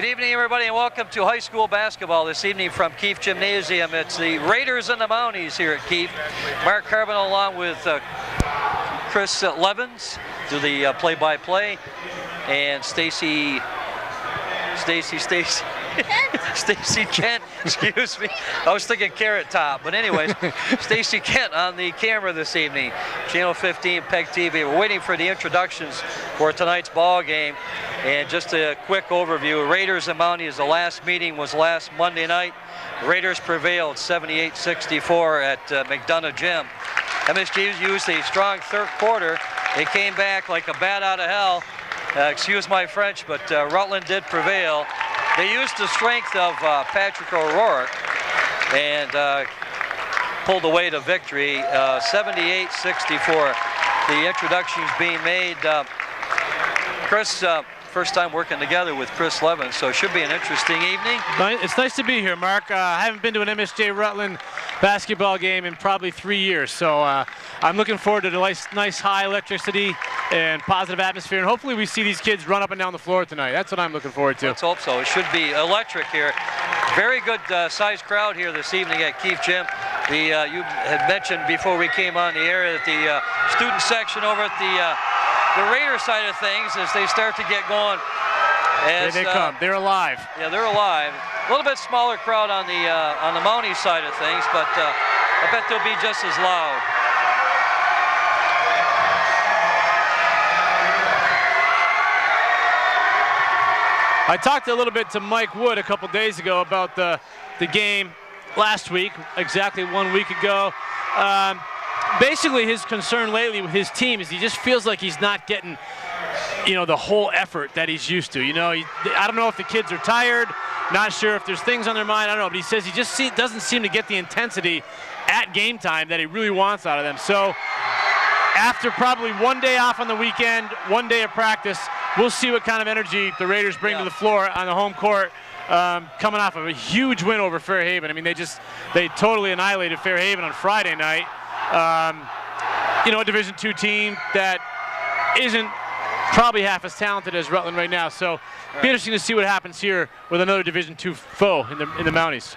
Good evening, everybody, and welcome to high school basketball this evening from Keefe Gymnasium. It's the Raiders and the Mounties here at Keefe. Mark Carboneau along with Chris Levins do the play-by-play, and Stacy Kent, excuse me. I was thinking Carrot Top, but anyways, Stacy Kent on the camera this evening. Channel 15, PEGTV. We're waiting for the introductions for tonight's ball game. And just a quick overview, Raiders and Mounties, the last meeting was last Monday night. The Raiders prevailed 78-64 at McDonough Gym. MSJ used a strong third quarter. They came back like a bat out of hell. Excuse my French, but Rutland did prevail. They used the strength of Patrick O'Rourke and pulled away to victory, 78-64. The introductions being made. Chris, first time working together with Chris Levins, so it should be an interesting evening. It's nice to be here, Mark. I haven't been to an MSJ Rutland basketball game in probably 3 years, so I'm looking forward to the nice high electricity and positive atmosphere, and hopefully we see these kids run up and down the floor tonight. That's what I'm looking forward to. Let's hope so. It should be electric here. Very good sized crowd here this evening at Keefe Gym. You had mentioned before we came on the air that the student section over at the Raider side of things, as they start to get going. Here they come. They're alive. Yeah, they're alive. A little bit smaller crowd on the Mountie side of things, but I bet they'll be just as loud. I talked a little bit to Mike Wood a couple days ago about the game last week, exactly 1 week ago. Basically, his concern lately with his team is he just feels like he's not getting, the whole effort that he's used to. I don't know if the kids are tired, not sure if there's things on their mind, I don't know, but he says he just doesn't seem to get the intensity at game time that he really wants out of them. So after probably 1 day off on the weekend, 1 day of practice, we'll see what kind of energy the Raiders bring to the floor on the home court, coming off of a huge win over Fairhaven. I mean, they totally annihilated Fairhaven on Friday night. A Division II team that isn't probably half as talented as Rutland right now. So it'll be interesting to see what happens here with another Division II foe in the Mounties.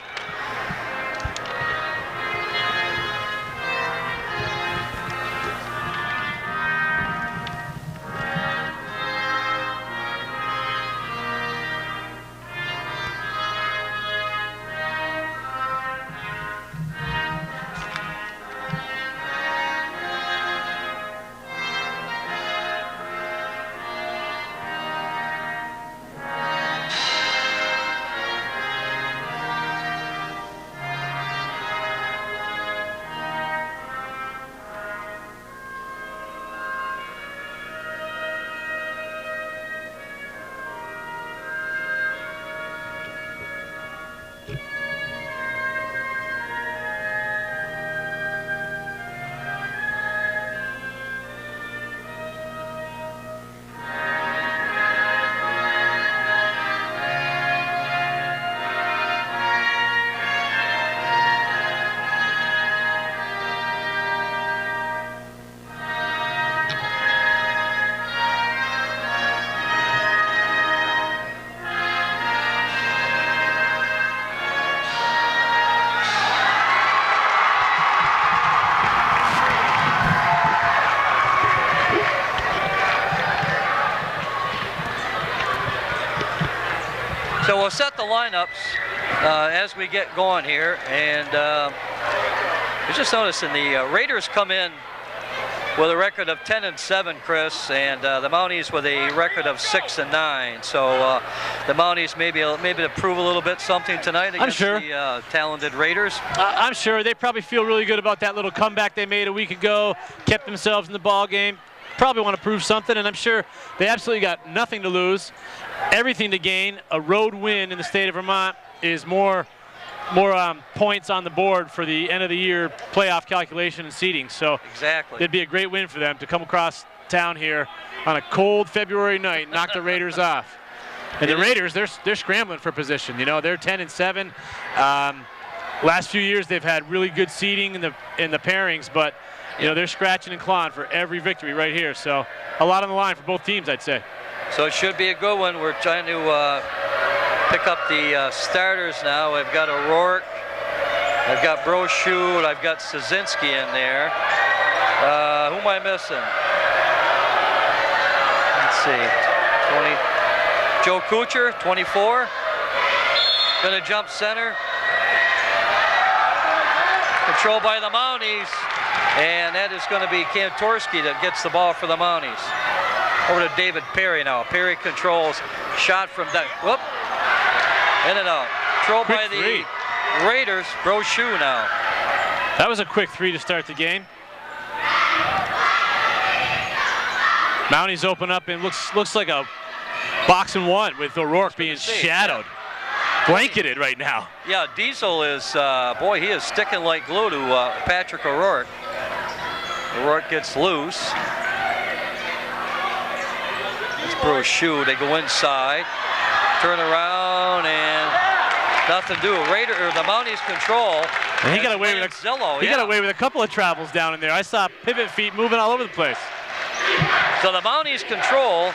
So we'll set the lineups as we get going here, and I just noticed the Raiders come in with a record of 10-7, Chris, and the Mounties with a record of 6-9. So the Mounties maybe to prove a little bit something tonight against the talented Raiders. I'm sure they probably feel really good about that little comeback they made a week ago, kept themselves in the ball game. Probably want to prove something, and I'm sure they absolutely got nothing to lose, everything to gain. A road win in the state of Vermont is more points on the board for the end of the year playoff calculation and seeding. So exactly, it'd be a great win for them to come across town here on a cold February night and knock the Raiders off. And the Raiders, they're scrambling for position. They're 10-7. Last few years they've had really good seeding in the pairings, but they're scratching and clawing for every victory right here. So a lot on the line for both teams, I'd say. So it should be a good one. We're trying to pick up the starters now. I've got O'Rourke, I've got Brochu, I've got Szynski in there. Who am I missing? Let's see, 20. Joe Kuchar, 24. Gonna jump center. Controlled by the Mounties. And that is gonna be Kantorski that gets the ball for the Mounties. Over to David Perry now. Perry controls, shot from that, whoop, in and out. Controlled by the Raiders, Brochu now. That was a quick 3 to start the game. Mounties open up and looks like a box and 1 with O'Rourke being shadowed. Yeah. Blanketed right now. Yeah, Diesel is, boy, he is sticking like glue to Patrick O'Rourke. O'Rourke gets loose. It's Brochu, they go inside, turn around, and nothing to do. The Mounties control. And he got away with Zillow, got away with a couple of travels down in there. I saw pivot feet moving all over the place. So the Mounties control.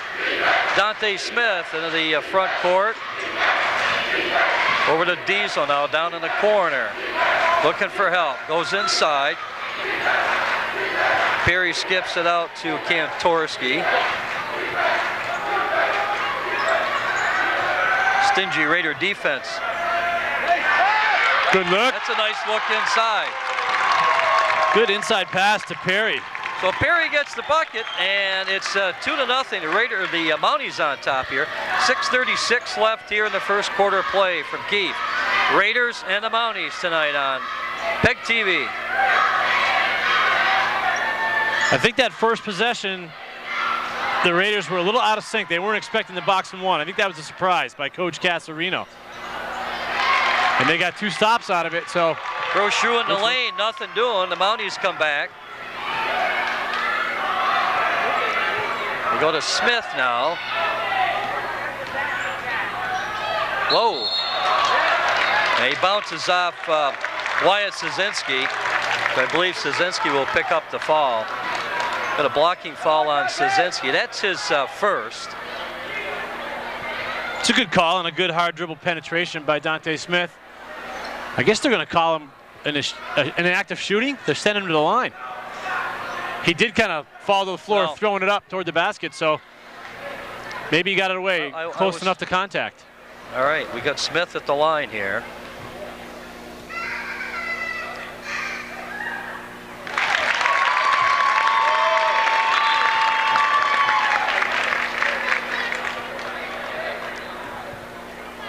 Dante Smith into the front court. Over to Diesel now, down in the corner. Looking for help. Goes inside. Perry skips it out to Kantorski. Stingy Raider defense. Good look. That's a nice look inside. Good inside pass to Perry. So Perry gets the bucket, and it's 2-0. The Mounties on top here. 6:36 left here in the first quarter play from Keefe. Raiders and the Mounties tonight on PEGTV. I think that first possession, the Raiders were a little out of sync. They weren't expecting the box and 1. I think that was a surprise by Coach Casarino. And they got 2 stops out of it, so. Brochu in the lane, nothing doing. The Mounties come back. We go to Smith now. Whoa. And he bounces off Wyatt Szynski. I believe Szynski will pick up the fall. Got a blocking foul on Szynski. That's his first. It's a good call and a good hard dribble penetration by Dante Smith. I guess they're going to call him an act of shooting. They're sending him to the line. He did kind of fall to the floor, throwing it up toward the basket, so maybe he got it away close enough to contact. All right, we got Smith at the line here.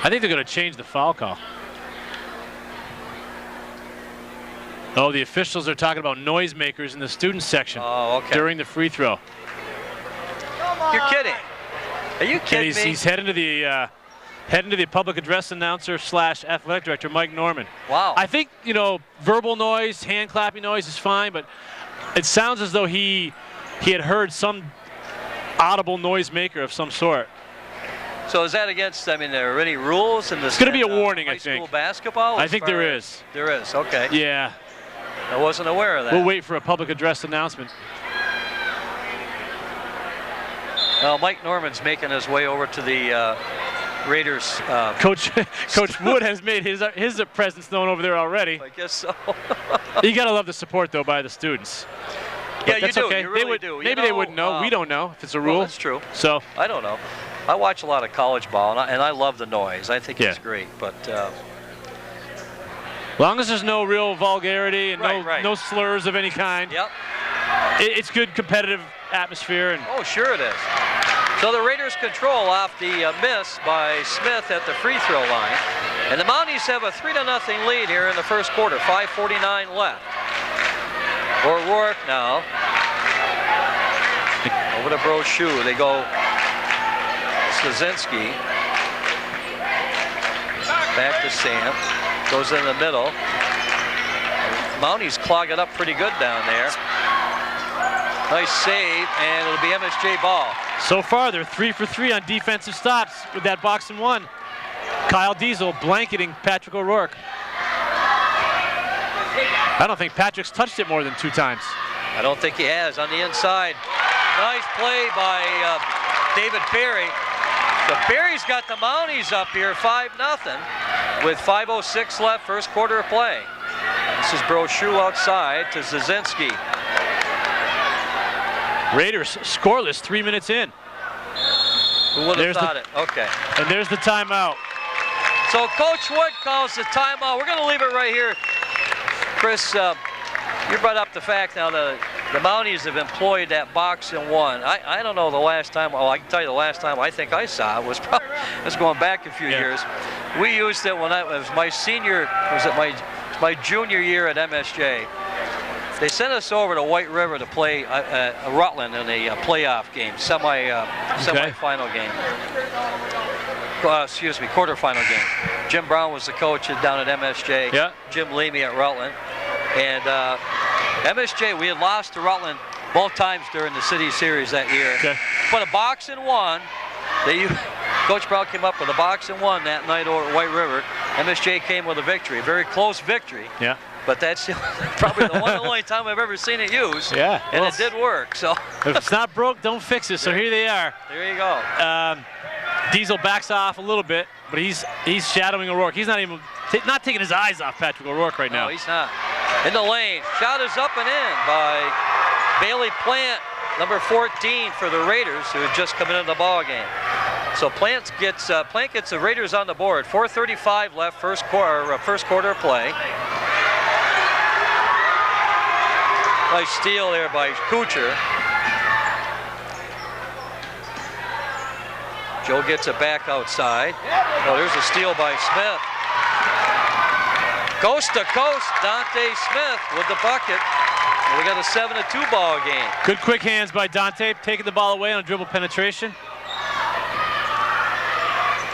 I think they're going to change the foul call. Oh, the officials are talking about noisemakers in the student section during the free throw. You're kidding. Are you kidding me? He's heading to the public address announcer / athletic director, Mike Norman. Wow. I think, verbal noise, hand clapping noise is fine, but it sounds as though he had heard some audible noisemaker of some sort. So is that against, are there any rules in this? It's going to be a warning, I think. High school basketball? I think there is. There is, okay. Yeah. I wasn't aware of that. We'll wait for a public address announcement. Well, Mike Norman's making his way over to the Raiders. Coach Wood has made his presence known over there already. I guess so. You got to love the support, though, by the students. Yeah, that's you do. Okay. You really do. Maybe they wouldn't know. We don't know if it's a rule. Well, that's true. So I don't know. I watch a lot of college ball, and I love the noise. I think it's great, but. As long as there's no real vulgarity and no slurs of any kind. Yep. It's good competitive atmosphere. And oh, sure it is. So the Raiders control off the miss by Smith at the free throw line. And the Mounties have a 3-0 lead here in the first quarter. 5:49 left. O'Rourke now. Over to Brochu. They go Szynski. Back to Sam. Goes in the middle. Mounties clog it up pretty good down there. Nice save, and it'll be MSJ ball. So far, they're 3 for 3 on defensive stops with that box and 1. Kyle Diesel blanketing Patrick O'Rourke. I don't think Patrick's touched it more than 2 times. I don't think he has on the inside. Nice play by David Perry. So Barry's got the Mounties up here 5-0 with 5:06 left, first quarter of play. This is Brochu outside to Zazinski. Raiders scoreless 3 minutes in. Who would have thought it? Okay. And there's the timeout. So Coach Wood calls the timeout. We're going to leave it right here. Chris, you brought up the fact now the Mounties have employed that box and one. I don't know the last time. Well, I can tell you the last time I think I saw it was probably, it's going back a few years. We used it when it was my senior, my junior year at MSJ. They sent us over to White River to play Rutland in a playoff game, semi-final game. Excuse me, quarterfinal game. Jim Brown was the coach down at MSJ. Yeah. Jim Leamy at Rutland. And MSJ, we had lost to Rutland both times during the city series that year. Okay. But a box and one. Coach Brown came up with a box and one that night over at White River. MSJ came with a victory, a very close victory. Yeah. But that's probably the only time I've ever seen it used. Yeah. And well, it did work. So if it's not broke, don't fix it. So here they are. There you go. Diesel backs off a little bit, but he's shadowing O'Rourke. He's not even not taking his eyes off Patrick O'Rourke right now. No, he's not. In the lane, shot is up and in by Bailey Plant, number 14 for the Raiders, who had just come into the ball game. So Plant gets the Raiders on the board. 4:35 left, first quarter of play. Nice steal there by Kuchar. Joe gets it back outside. Oh, there's a steal by Smith. Coast to coast, Dante Smith with the bucket. And we got a 7-2 ball game. Good quick hands by Dante, taking the ball away on a dribble penetration.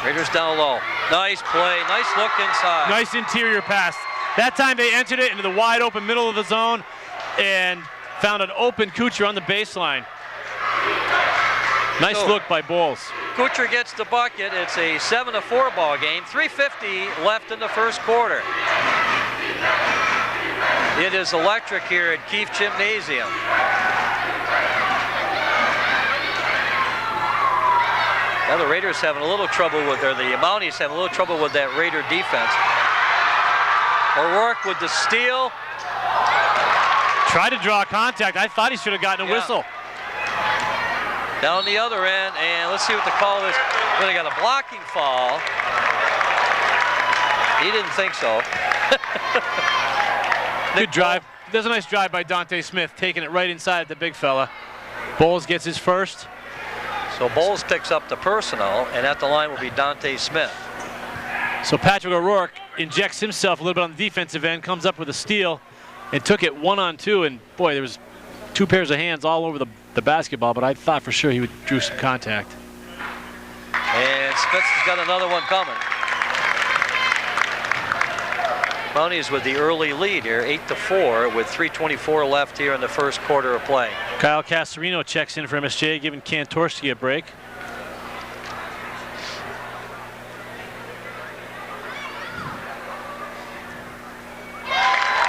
Raiders down low. Nice play, nice look inside. Nice interior pass. That time they entered it into the wide open middle of the zone and found an open Kuchar on the baseline. Nice look by Bowles. Kuchar gets the bucket. It's a 7-4 ball game. 3:50 left in the first quarter. It is electric here at Keefe Gymnasium. Now the Raiders having a little trouble with the Mounties having a little trouble with that Raider defense. O'Rourke with the steal. Tried to draw contact. I thought he should have gotten a whistle. Down the other end, and let's see what the call is. Well, they got a blocking foul. He didn't think so. Good drive. There's a nice drive by Dante Smith, taking it right inside the big fella. Bowles gets his first. So Bowles picks up the personal, and at the line will be Dante Smith. So Patrick O'Rourke injects himself a little bit on the defensive end, comes up with a steal, and took it 1-on-2, and boy, there was two pairs of hands all over the basketball, but I thought for sure he drew some contact. And Smith's got another one coming. Mounties with the early lead here, 8-4, with 3:24 left here in the first quarter of play. Kyle Casarino checks in for MSJ, giving Kantorski a break.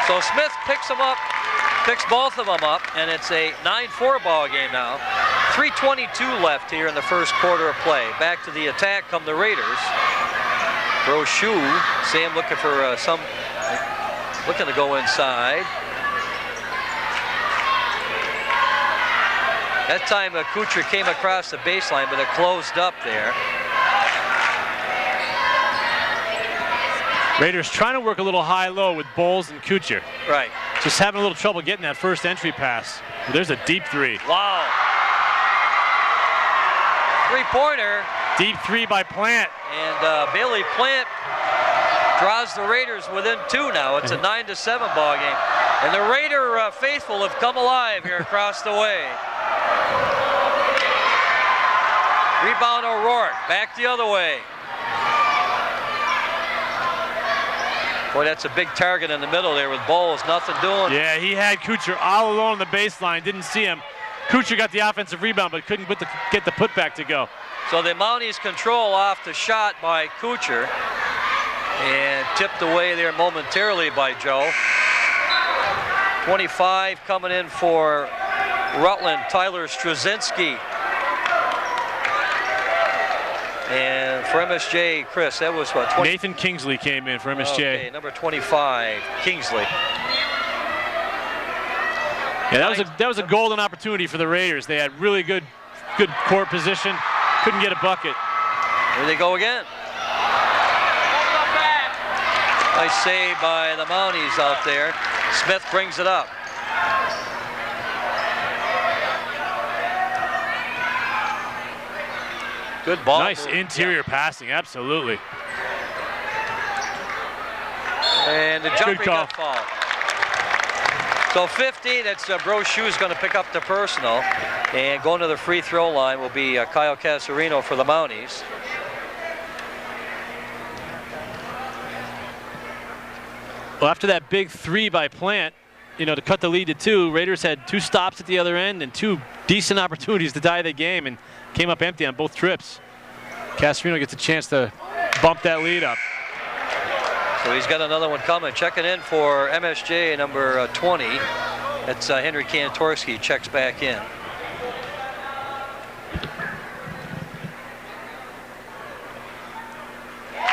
So Smith picks them up, picks both of them up, and it's a 9-4 ball game now. 3:22 left here in the first quarter of play. Back to the attack come the Raiders. Brochu, Sam looking for looking to go inside. That time Kuchar came across the baseline, but it closed up there. Raiders trying to work a little high-low with Bowles and Kuchar. Right. Just having a little trouble getting that first entry pass. But there's a deep three. Wow. Three-pointer. Deep three by Plant. And Bailey Plant draws the Raiders within two now. It's a 9-7 ball game. And the Raider faithful have come alive here across the way. Rebound O'Rourke, back the other way. Boy, that's a big target in the middle there with Bowles, nothing doing. Yeah, he had Kuchar all alone on the baseline, didn't see him. Kuchar got the offensive rebound, but couldn't get the putback to go. So the Mounties control off the shot by Kuchar. And tipped away there momentarily by Joe. 25 coming in for Rutland, Tyler Straczynski. And for MSJ, Chris, that was what, 20? Nathan Kingsley came in for MSJ. Okay, number 25, Kingsley. Yeah, that was a golden opportunity for the Raiders. They had really good court position, couldn't get a bucket. Here they go again. Nice save by the Mounties out there. Smith brings it up. Good ball. Nice interior passing, absolutely. And the jumper got fouled. So 50, that's Brochu's going to pick up the personal. And going to the free throw line will be Kyle Casarino for the Mounties. Well, after that big 3 by Plant, you know, to cut the lead to 2, Raiders had 2 stops at the other end and 2 decent opportunities to tie the game and came up empty on both trips. Casarino gets a chance to bump that lead up. So he's got another one coming. Checking in for MSJ, number 20. That's Henry Kantorski, checks back in.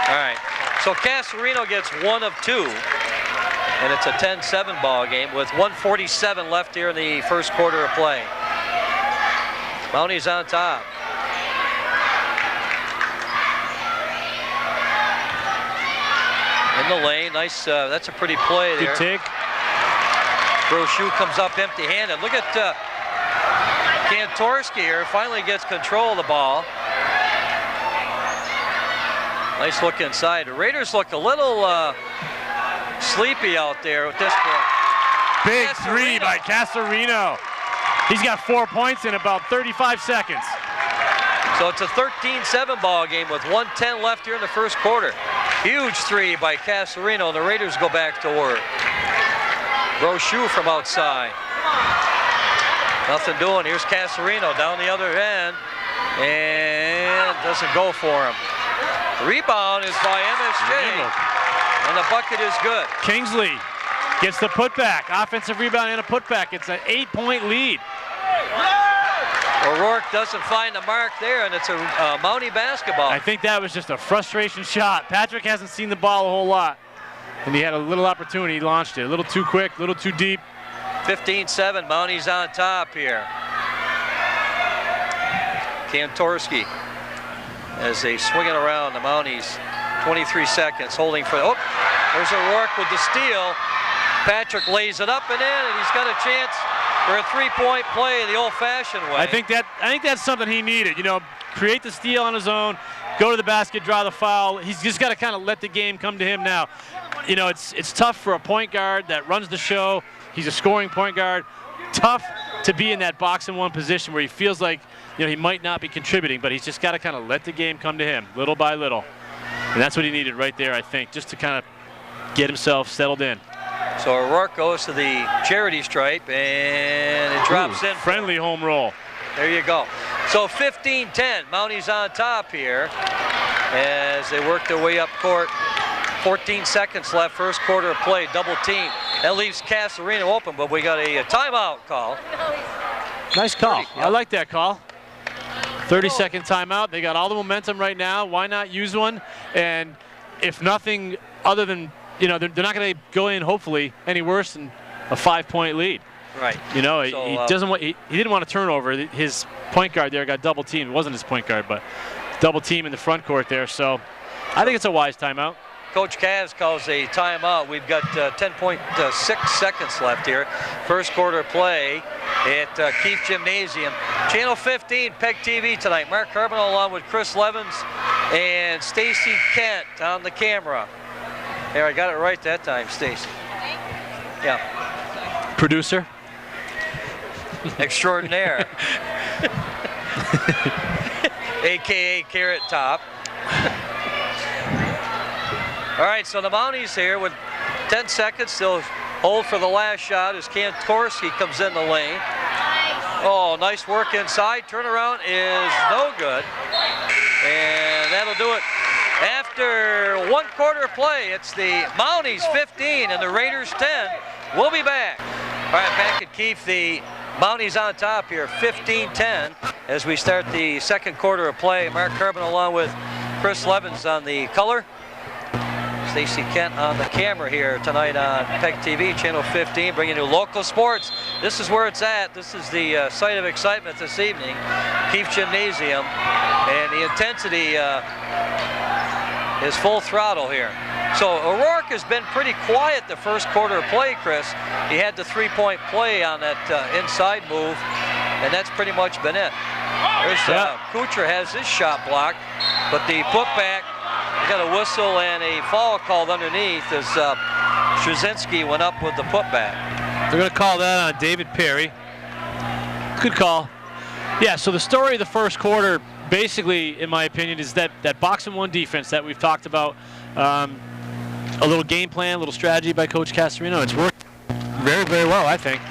All right, so Casarino gets 1 of 2. And it's a 10-7 ball game with 1:47 left here in the first quarter of play. Mounties on top. In the lane, nice, that's a pretty play there. Good take. Brochu comes up empty-handed. Look at Kantorski here, finally gets control of the ball. Nice look inside. The Raiders look a little sleepy out there at this point. Big 3 by Casarino. He's got 4 points in about 35 seconds. So it's a 13-7 ball game with 1:10 left here in the first quarter. Huge 3 by Casarino. The Raiders go back to work. Brochu from outside. Nothing doing. Here's Casarino down the other end. And doesn't go for him. Rebound is by MSJ. And the bucket is good. Kingsley gets the putback. Offensive rebound and a putback. It's an 8-point lead. O'Rourke doesn't find the mark there, and it's a Mountie basketball. I think that was just a frustration shot. Patrick hasn't seen the ball a whole lot, and he had a little opportunity. He launched it. A little too quick, a little too deep. 15-7, Mounties on top here. Kantorski as they swing it around, the Mounties. 23 seconds, holding for, oh, there's O'Rourke with the steal. Patrick lays it up and in, and he's got a chance for a 3-point play the old-fashioned way. I think that's something he needed. You know, create the steal on his own, go to the basket, draw the foul. He's just got to kind of let the game come to him now. You know, it's tough for a point guard that runs the show. He's a scoring point guard. Tough to be in that box and one position where he feels like, you know, he might not be contributing, but he's just got to kind of let the game come to him little by little. And that's what he needed right there, I think, just to kind of get himself settled in. So O'Rourke goes to the charity stripe, and it drops in. Friendly home roll. There you go. So 15-10, Mounties on top here as they work their way up court. 14 seconds left, first quarter of play, double team. That leaves Casarino open, but we got a timeout call. Nice call. I like that call. 30-second timeout. They got all the momentum right now. Why not use one? And if nothing other than, you know, they're not going to go in, hopefully, any worse than a 5-point lead. Right. You know, so, he doesn't want. He didn't want to turn over. His point guard there got double teamed. It wasn't his point guard, but double team in the front court there. So I think it's a wise timeout. Coach Kaz calls a timeout. We've got 10.6 seconds left here. First quarter play at Keefe Gymnasium. Channel 15, PEGTV tonight. Mark Carboneau along with Chris Levins and Stacy Kent on the camera. There, I got it right that time, Stacy. Yeah. Producer. Extraordinaire. AKA Carrot Top. All right, so the Mounties here with 10 seconds. They'll hold for the last shot as Kantorski comes in the lane. Oh, nice work inside. Turnaround is no good. And that'll do it. After 1 quarter of play, it's the Mounties 15 and the Raiders 10. We'll be back. All right, back at Keefe, the Mounties on top here, 15-10. as we start the second quarter of play. Mark Carboneau along with Chris Levins on the color. Stacy Kent on the camera here tonight on PEGTV, Channel 15, bringing you local sports. This is where it's at. This is the site of excitement this evening, Keefe Gymnasium, and the intensity is full throttle here. So O'Rourke has been pretty quiet the first quarter of play, Chris. He had the three-point play on that inside move, and that's pretty much been it. There's Kuchar has his shot blocked, but the putback, got a whistle and a foul called underneath as Straczynski went up with the putback. They're going to call that on David Perry. Good call. Yeah, so the story of the first quarter, basically, in my opinion, is that box and one defense that we've talked about. A little game plan, a little strategy by Coach Casarino. It's worked very, very well, I think.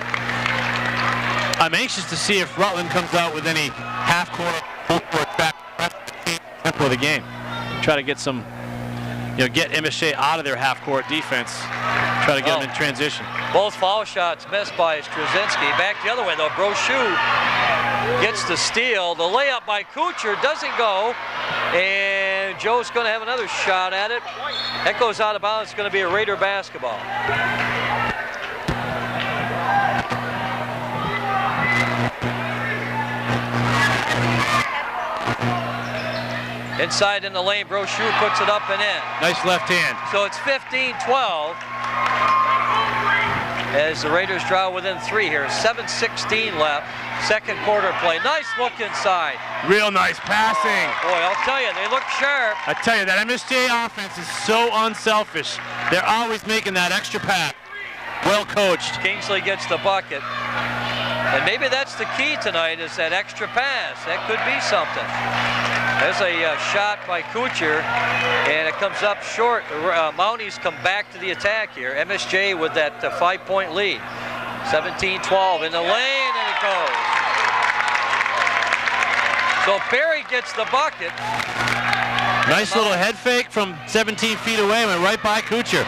I'm anxious to see if Rutland comes out with any half-court, full-court back tempo of the game. Try to get some, get MSJ out of their half-court defense. Try to get them in transition. Both foul shots missed by Straczynski. Back the other way though. Brochu gets the steal. The layup by Kuchar doesn't go, and Joe's going to have another shot at it. That goes out of bounds. It's going to be a Raider basketball. Inside in the lane, Brochu puts it up and in. Nice left hand. So it's 15-12 as the Raiders draw within 3 here. 7:16 left, second quarter play. Nice look inside. Real nice passing. Boy, I'll tell you, they look sharp. I tell you, that MSJ offense is so unselfish. They're always making that extra pass. Well coached. Kingsley gets the bucket. And maybe that's the key tonight, is that extra pass. That could be something. There's a shot by Kuchar, and it comes up short. Mounties come back to the attack here. MSJ with that 5-point lead. 17-12 in the lane, and it goes. So Perry gets the bucket. Nice little head fake from 17 feet away, went right by Kuchar.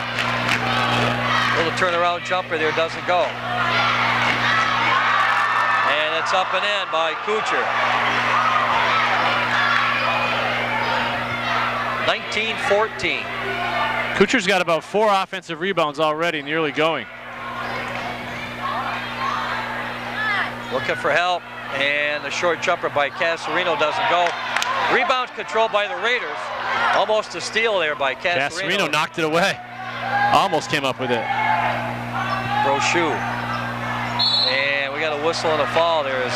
Little turnaround jumper there, doesn't go. And it's up and in by Kuchar. 19-14. Kuchar's got about 4 offensive rebounds already in the early going. Looking for help, and the short jumper by Casarino doesn't go. Rebound controlled by the Raiders. Almost a steal there by Casarino. Casarino knocked it away. Almost came up with it. Brochu. And we got a whistle and a foul there.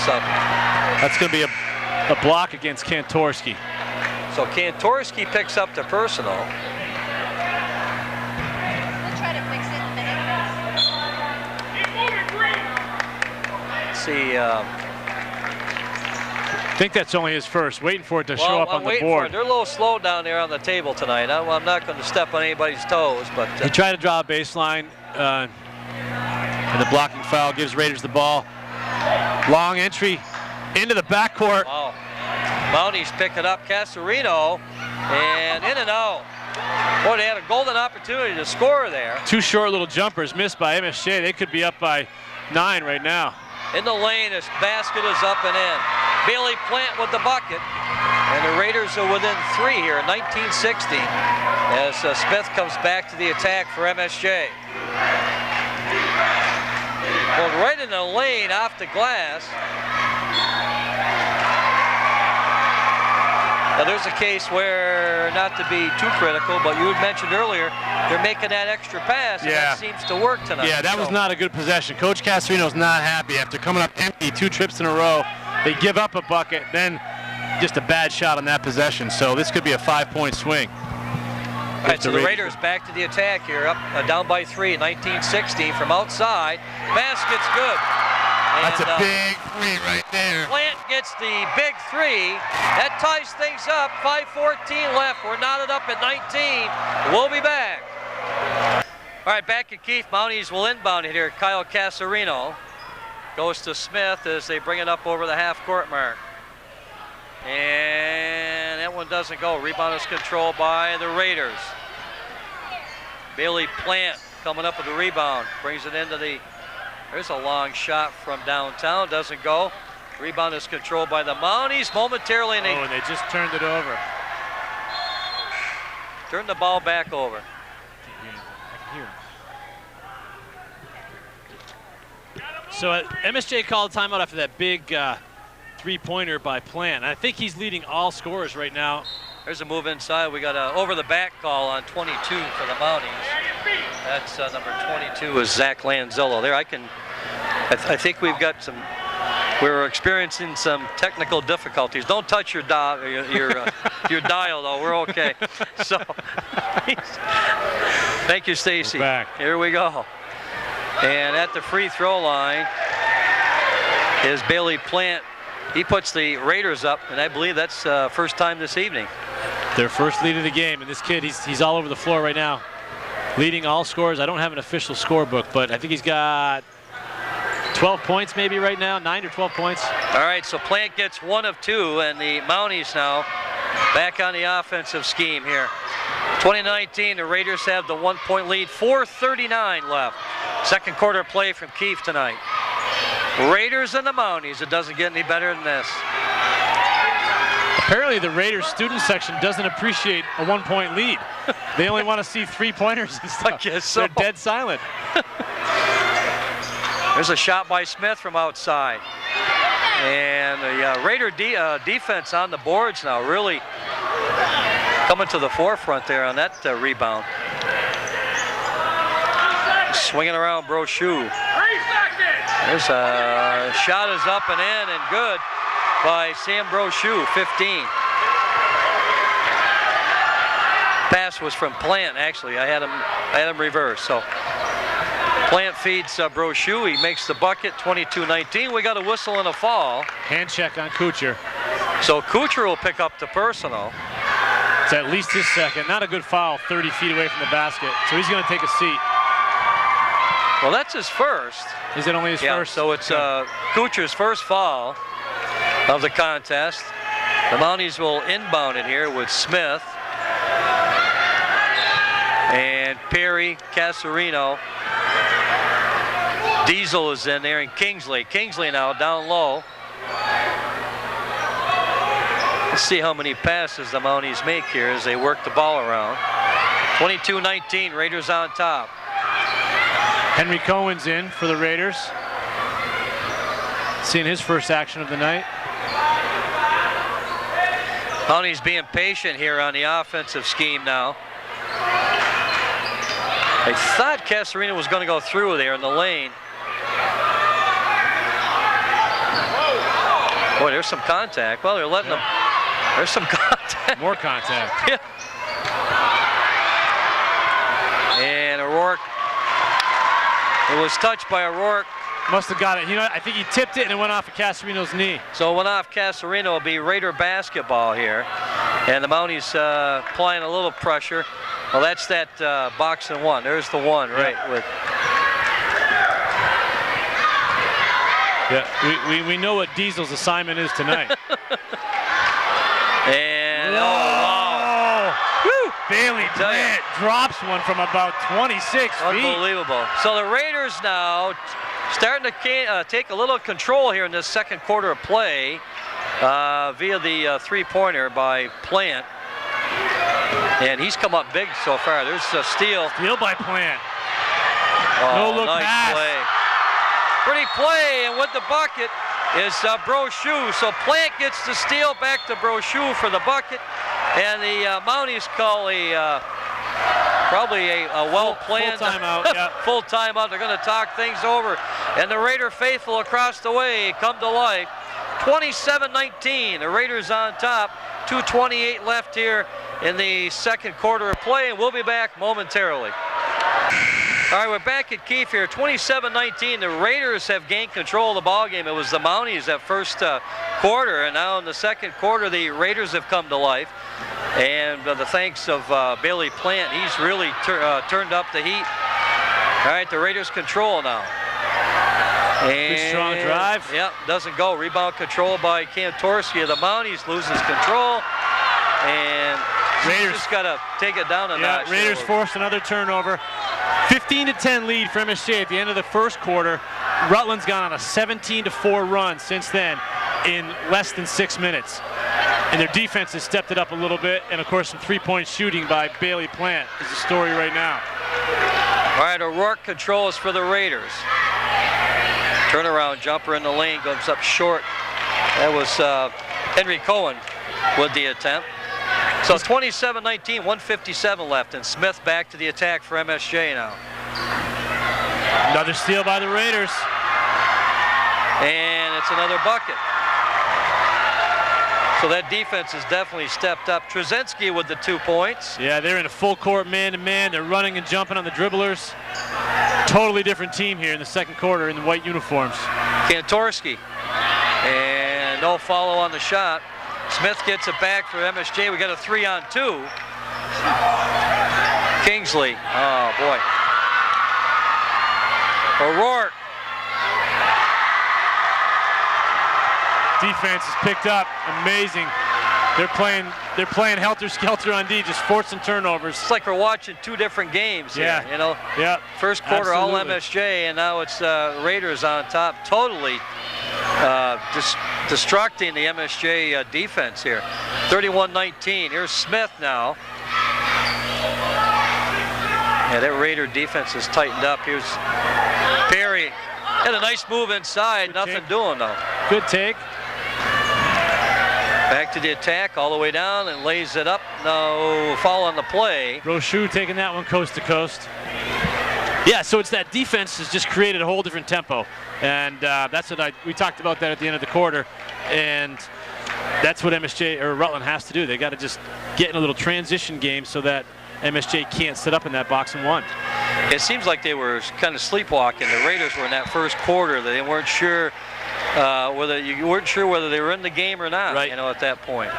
That's going to be a block against Kantorski. So Kantorski picks up the personal. We'll try to fix it in a minute. Let's see. I think that's only his first. Waiting for it to show up on the board. They're a little slow down there on the table tonight. I'm not going to step on anybody's toes, but he tried to draw a baseline, and the blocking foul gives Raiders the ball. Long entry into the backcourt. Wow. Mounties pick it up. Casarino, and in and out. Boy, they had a golden opportunity to score there. 2 short little jumpers missed by MSJ. They could be up by 9 right now. In the lane, this basket is up and in. Bailey Plant with the bucket, and the Raiders are within 3 here, 19-16, as Smith comes back to the attack for MSJ. Going right in the lane off the glass. Now there's a case where, not to be too critical, but you had mentioned earlier, they're making that extra pass, and that seems to work tonight. Yeah, that was not a good possession. Coach Casarino's not happy after coming up empty 2 trips in a row. They give up a bucket, then just a bad shot on that possession. So this could be a 5-point swing. All right, so the Raiders back to the attack here, up down by 3, 19-16 from outside. Basket's good. And, that's a big 3 right there. Plant gets the big 3. That ties things up. 5:14 left. We're knotted up at 19. We'll be back. All right, back at Keefe. Mounties will inbound it here. Kyle Casarino goes to Smith as they bring it up over the half-court mark. And that one doesn't go. Rebound is controlled by the Raiders. Bailey Plant coming up with the rebound. Brings it into the... There's a long shot from downtown. Doesn't go. Rebound is controlled by the Mounties momentarily, and and they just turned it over. Turn the ball back over. I can hear him. So MSJ called timeout after that big three-pointer by Plant. I think he's leading all scorers right now. There's a move inside. We got a over-the-back call on 22 for the Mounties. That's number 22 is Zach Lanzillo. There, I think we've got some. We're experiencing some technical difficulties. Don't touch your dial, though. We're okay. So, thank you, Stacy. Here we go. And at the free throw line is Bailey Plant. He puts the Raiders up, and I believe that's first time this evening. Their first lead of the game, and this kid, he's all over the floor right now, leading all scorers. I don't have an official scorebook, but I think he's got 12 points maybe right now, 9 or 12 points. All right, so Plant gets 1 of 2, and the Mounties now back on the offensive scheme here. 2019, the Raiders have the 1-point lead, 4:39 left. Second quarter play from Keefe tonight. Raiders and the Mounties. It doesn't get any better than this. Apparently the Raiders student section doesn't appreciate a 1-point lead. They only want to see 3-pointers and stuff. I guess so. They're dead silent. There's a shot by Smith from outside. And the Raider defense on the boards now, really coming to the forefront there on that rebound. Swinging around Brochu. There's a shot is up and in and good by Sam Brochu, 15. Pass was from Plant, actually. I had him reversed. So Plant feeds Brochu. He makes the bucket, 22-19. We got a whistle and a foul. Hand check on Kuchar. So Kuchar will pick up the personal. It's at least his second. Not a good foul, 30 feet away from the basket. So he's going to take a seat. Well, that's his first. Is it only his first? So it's Kuchar's first foul of the contest. The Mounties will inbound it here with Smith and Perry, Casarino. Diesel is in there, and Kingsley. Kingsley now down low. Let's see how many passes the Mounties make here as they work the ball around. 22-19, Raiders on top. Henry Cohen's in for the Raiders. Seeing his first action of the night. Mounties being patient here on the offensive scheme now. I thought Casarino was going to go through there in the lane. Boy, there's some contact. Well, they're letting them. There's some contact. More contact. Yeah. And O'Rourke. It was touched by O'Rourke. Must have got it. You know, I think he tipped it and it went off of Casarino's knee. So it went off Casarino. It'll be Raider basketball here. And the Mounties applying a little pressure. Well, that's that box and one. There's the one, right? Yeah, we know what Diesel's assignment is tonight. And, oh, wow. Woo! Bailey Plant drops one from about 26 feet. Unbelievable. So the Raiders now starting to take a little control here in this second quarter of play via the three-pointer by Plant. And he's come up big so far. There's a steal. Steal by Plant. Oh, no look nice pass. Play. Pretty play, and with the bucket is Brochu. So Plant gets the steal back to Brochu for the bucket. And the Mounties call probably a well-planned full timeout. Yeah. Full timeout. They're going to talk things over. And the Raider faithful across the way come to life. 27-19. The Raiders on top. 2:28 left here in the second quarter of play, and we'll be back momentarily. All right, we're back at Keefe here. 27-19. The Raiders have gained control of the ball game. It was the Mounties that first quarter, and now in the second quarter, the Raiders have come to life. And the thanks of Bailey Plant, he's really turned up the heat. All right, the Raiders control now. And, good strong drive. Yeah, doesn't go. Rebound control by Kantorski. The Mounties loses control, and Raiders just got to take it down a notch. Raiders forced another turnover. 15-10 lead for MSJ at the end of the first quarter. Rutland's gone on a 17-4 run since then. in less than 6 minutes. And their defense has stepped it up a little bit. And of course, some three-point shooting by Bailey Plant is the story right now. All right, O'Rourke controls for the Raiders. Turnaround jumper in the lane, goes up short. That was Henry Cohen with the attempt. So 27-19, 1:57 left, and Smith back to the attack for MSJ now. Another steal by the Raiders. And it's another bucket. So that defense has definitely stepped up. Trzynski with the 2 points. Yeah, they're in a full court man-to-man. They're running and jumping on the dribblers. Totally different team here in the second quarter in the white uniforms. Kantorski. And no follow on the shot. Smith gets it back for MSJ. We got a 3-on-2. Kingsley. Oh, boy. O'Rourke. Defense is picked up. Amazing. They're playing helter-skelter on D, just forcing turnovers. It's like we're watching 2 different games here, you know? Yeah. First quarter Absolutely. all MSJ, and now it's Raiders on top, totally destructing the MSJ defense here. 31-19. Here's Smith now. Yeah, that Raider defense has tightened up. Here's Perry. Had a nice move inside. Good Nothing take. doing though. Good take. Back to the attack, all the way down, and lays it up. No foul on the play. Rochou taking that one coast to coast. Yeah, so it's that defense has just created a whole different tempo, and that's what we talked about that at the end of the quarter, and that's what MSJ or Rutland has to do. They got to just get in a little transition game so that MSJ can't sit up in that box and one. It seems like they were kind of sleepwalking. The Raiders were in that first quarter. They weren't sure whether they were in the game or not. Right. You know, at that point.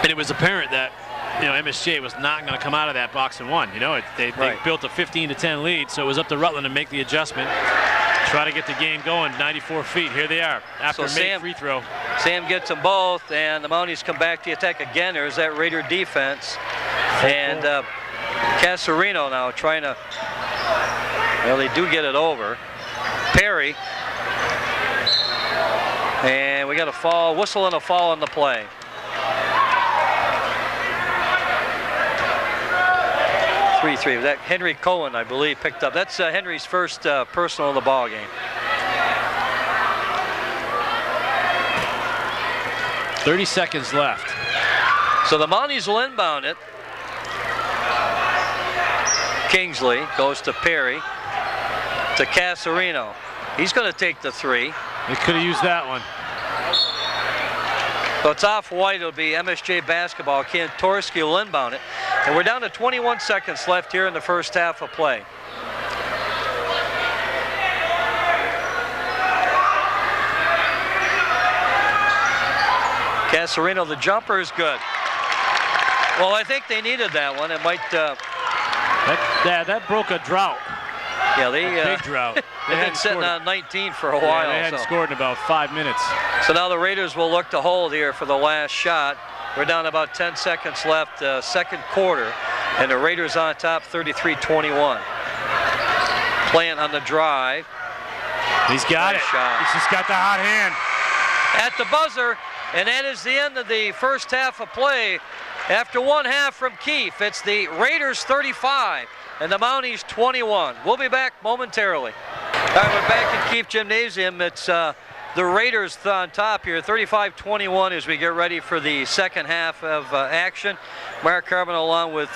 And it was apparent that MSJ was not going to come out of that box and one. They built a 15-10 lead, so it was up to Rutland to make the adjustment. Try to get the game going. 94 feet. Here they are after a made free throw. Sam gets them both, and the Mounties come back to the attack again. There's that Raider defense. And Casarino now trying to, well, they do get it over. Perry. And we got a whistle and a fall on the play. That Henry Cohen, I believe, picked up. That's Henry's first personal in the ball game. 30 seconds left. So the Mounties will inbound it. Kingsley goes to Perry, to Casarino. He's going to take the 3. They could have used that one. So it's off white. It'll be MSJ basketball. Kantorski will inbound it. And we're down to 21 seconds left here in the first half of play. Casarino, the jumper is good. Well, I think they needed that one. It might. That broke a drought. Yeah, big drought. They've been sitting on 19 for a while. They hadn't scored in about 5 minutes. So now the Raiders will look to hold here for the last shot. We're down about 10 seconds left, second quarter, and the Raiders on top, 33-21. Plant on the drive. He's got Nice it. shot. He's just got the hot hand. At the buzzer, and that is the end of the first half of play. After one half from Keefe, it's the Raiders 35 and the Mounties 21. We'll be back momentarily. All right, we're back in Keefe Gymnasium. It's the Raiders on top here, 35-21 as we get ready for the second half of action. Mark Carboneau along with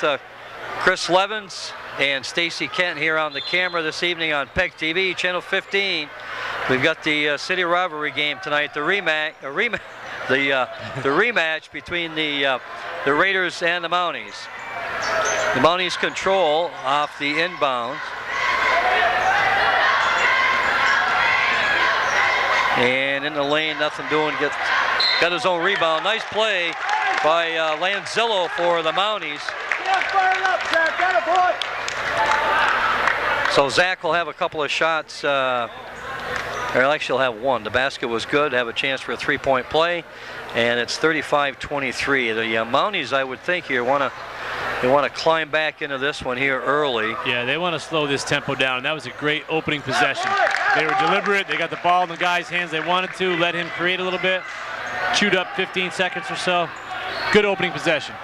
Chris Levins and Stacy Kent here on the camera this evening on PEGTV, Channel 15. We've got the City Rivalry game tonight, the rematch between the Raiders and the Mounties. The Mounties control off the inbounds. And in the lane, nothing doing. Got his own rebound. Nice play by Lanzillo for the Mounties. So Zach will have a couple of shots. Or actually, he'll have one. The basket was good. Have a chance for a three-point play. And it's 35-23. The Mounties, I would think here, want to They want to climb back into this one here early. Yeah, they want to slow this tempo down. That was a great opening possession. They were deliberate. They got the ball in the guy's hands they wanted to, let him create a little bit, chewed up 15 seconds or so. Good opening possession.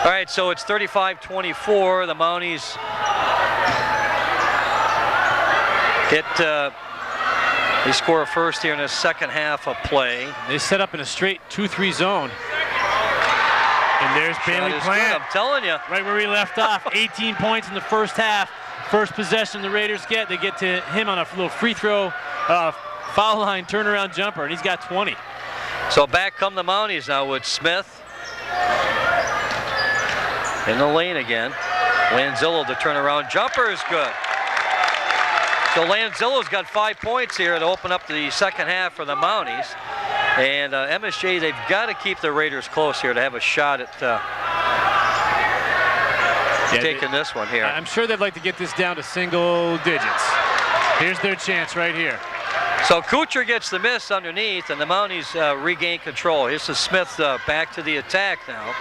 All right, so it's 35-24. The Mounties they score a first here in the second half of play. They set up in a straight 2-3 zone. And there's Bailey Plant. I'm telling you. Right where we left off. 18 points in the first half. First possession the Raiders get. They get to him on a little free throw, foul line turnaround jumper, and he's got 20. So back come the Mounties now with Smith in the lane again. Lanzillo, the turnaround jumper is good. So Lanzillo's got 5 points here to open up the second half for the Mounties. And MSJ, they've got to keep the Raiders close here to have a shot at taking this one here. I'm sure they'd like to get this down to single digits. Here's their chance right here. So Kuchar gets the miss underneath, and the Mounties regain control. Here's the Smith back to the attack now.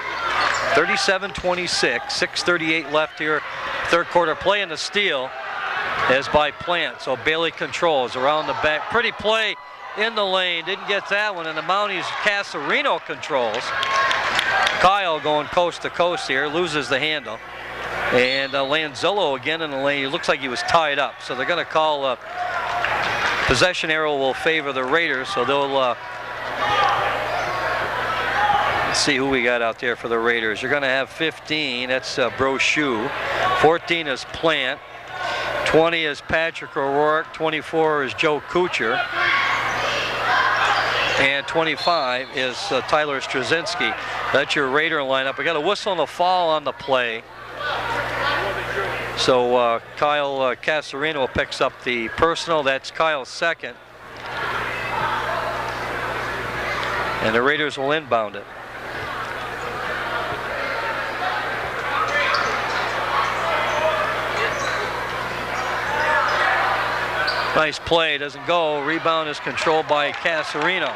37-26, 6:38 left here. Third quarter play, and the steal is by Plant. So Bailey controls around the back. Pretty play in the lane, didn't get that one, and the Mounties Casarino controls. Kyle going coast to coast here, loses the handle. And Lanzillo again in the lane. It looks like he was tied up, so they're going to call possession arrow will favor the Raiders, so they'll let's see who we got out there for the Raiders. You're going to have 15, that's Brochu. 14 is Plant. 20 is Patrick O'Rourke. 24 is Joe Kuchar. And 25 is Tyler Straczynski. That's your Raider lineup. We got a whistle and a foul on the play. So Kyle Casarino picks up the personal. That's Kyle's second. And the Raiders will inbound it. Nice play, doesn't go. Rebound is controlled by Casarino.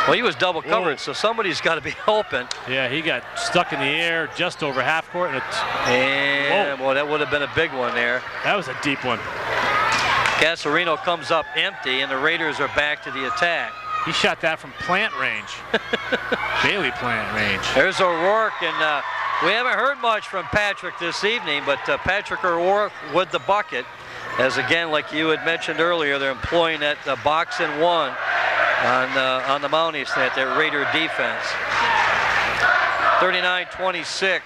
Well, he was double covered, so somebody's got to be open. Yeah, he got stuck in the air just over half court. And well, that would have been a big one there. That was a deep one. Casarino comes up empty, and the Raiders are back to the attack. He shot that from Plant range. Bailey Plant range. There's O'Rourke, and we haven't heard much from Patrick this evening, but Patrick O'Rourke with the bucket. As again, like you had mentioned earlier, they're employing that box and one on the Mounties, that Raider defense. 39-26.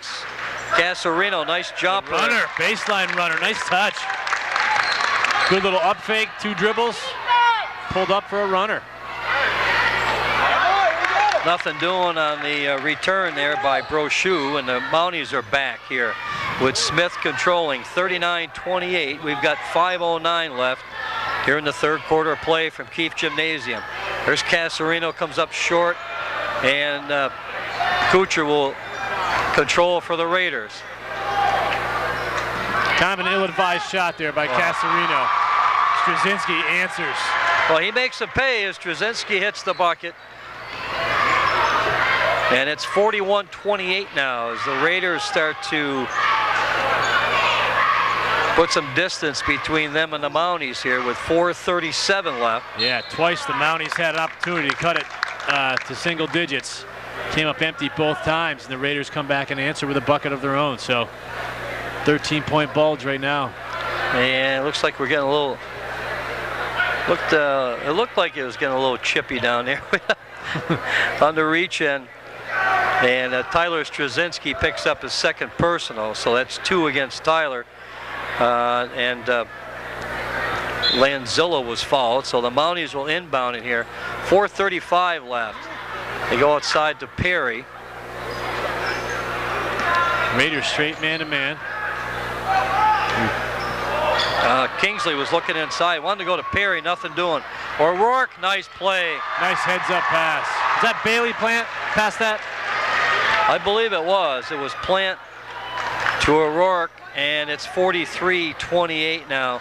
Casarino, nice jumper. Runner, baseline runner, nice touch. Good little up fake, 2 dribbles, pulled up for a runner. Nothing doing on the return there by Brochu, and the Mounties are back here with Smith controlling 39-28. We've got 5:09 left here in the third quarter play from Keefe Gymnasium. There's Casarino, comes up short, and Kuchar will control for the Raiders. Kind of an ill-advised shot there by Casarino. Straczynski answers. Well, he makes a pay as Straczynski hits the bucket. And it's 41-28 now as the Raiders start to put some distance between them and the Mounties here with 4:37 left. Yeah, twice the Mounties had an opportunity to cut it to single digits. Came up empty both times, and the Raiders come back and answer with a bucket of their own. So 13-point bulge right now. And it looks like we're getting a little, it looked like it was getting a little chippy down there on the reach end. And Tyler Straczynski picks up his second personal, so that's 2 against Tyler. And Lanzillo was fouled, so the Mounties will inbound it here. 4:35 left. They go outside to Perry. Raiders straight man-to-man. Kingsley was looking inside, wanted to go to Perry, nothing doing. O'Rourke, nice play. Nice heads-up pass. Is that Bailey Plant past that? I believe it was. It was Plant to O'Rourke, and it's 43-28 now.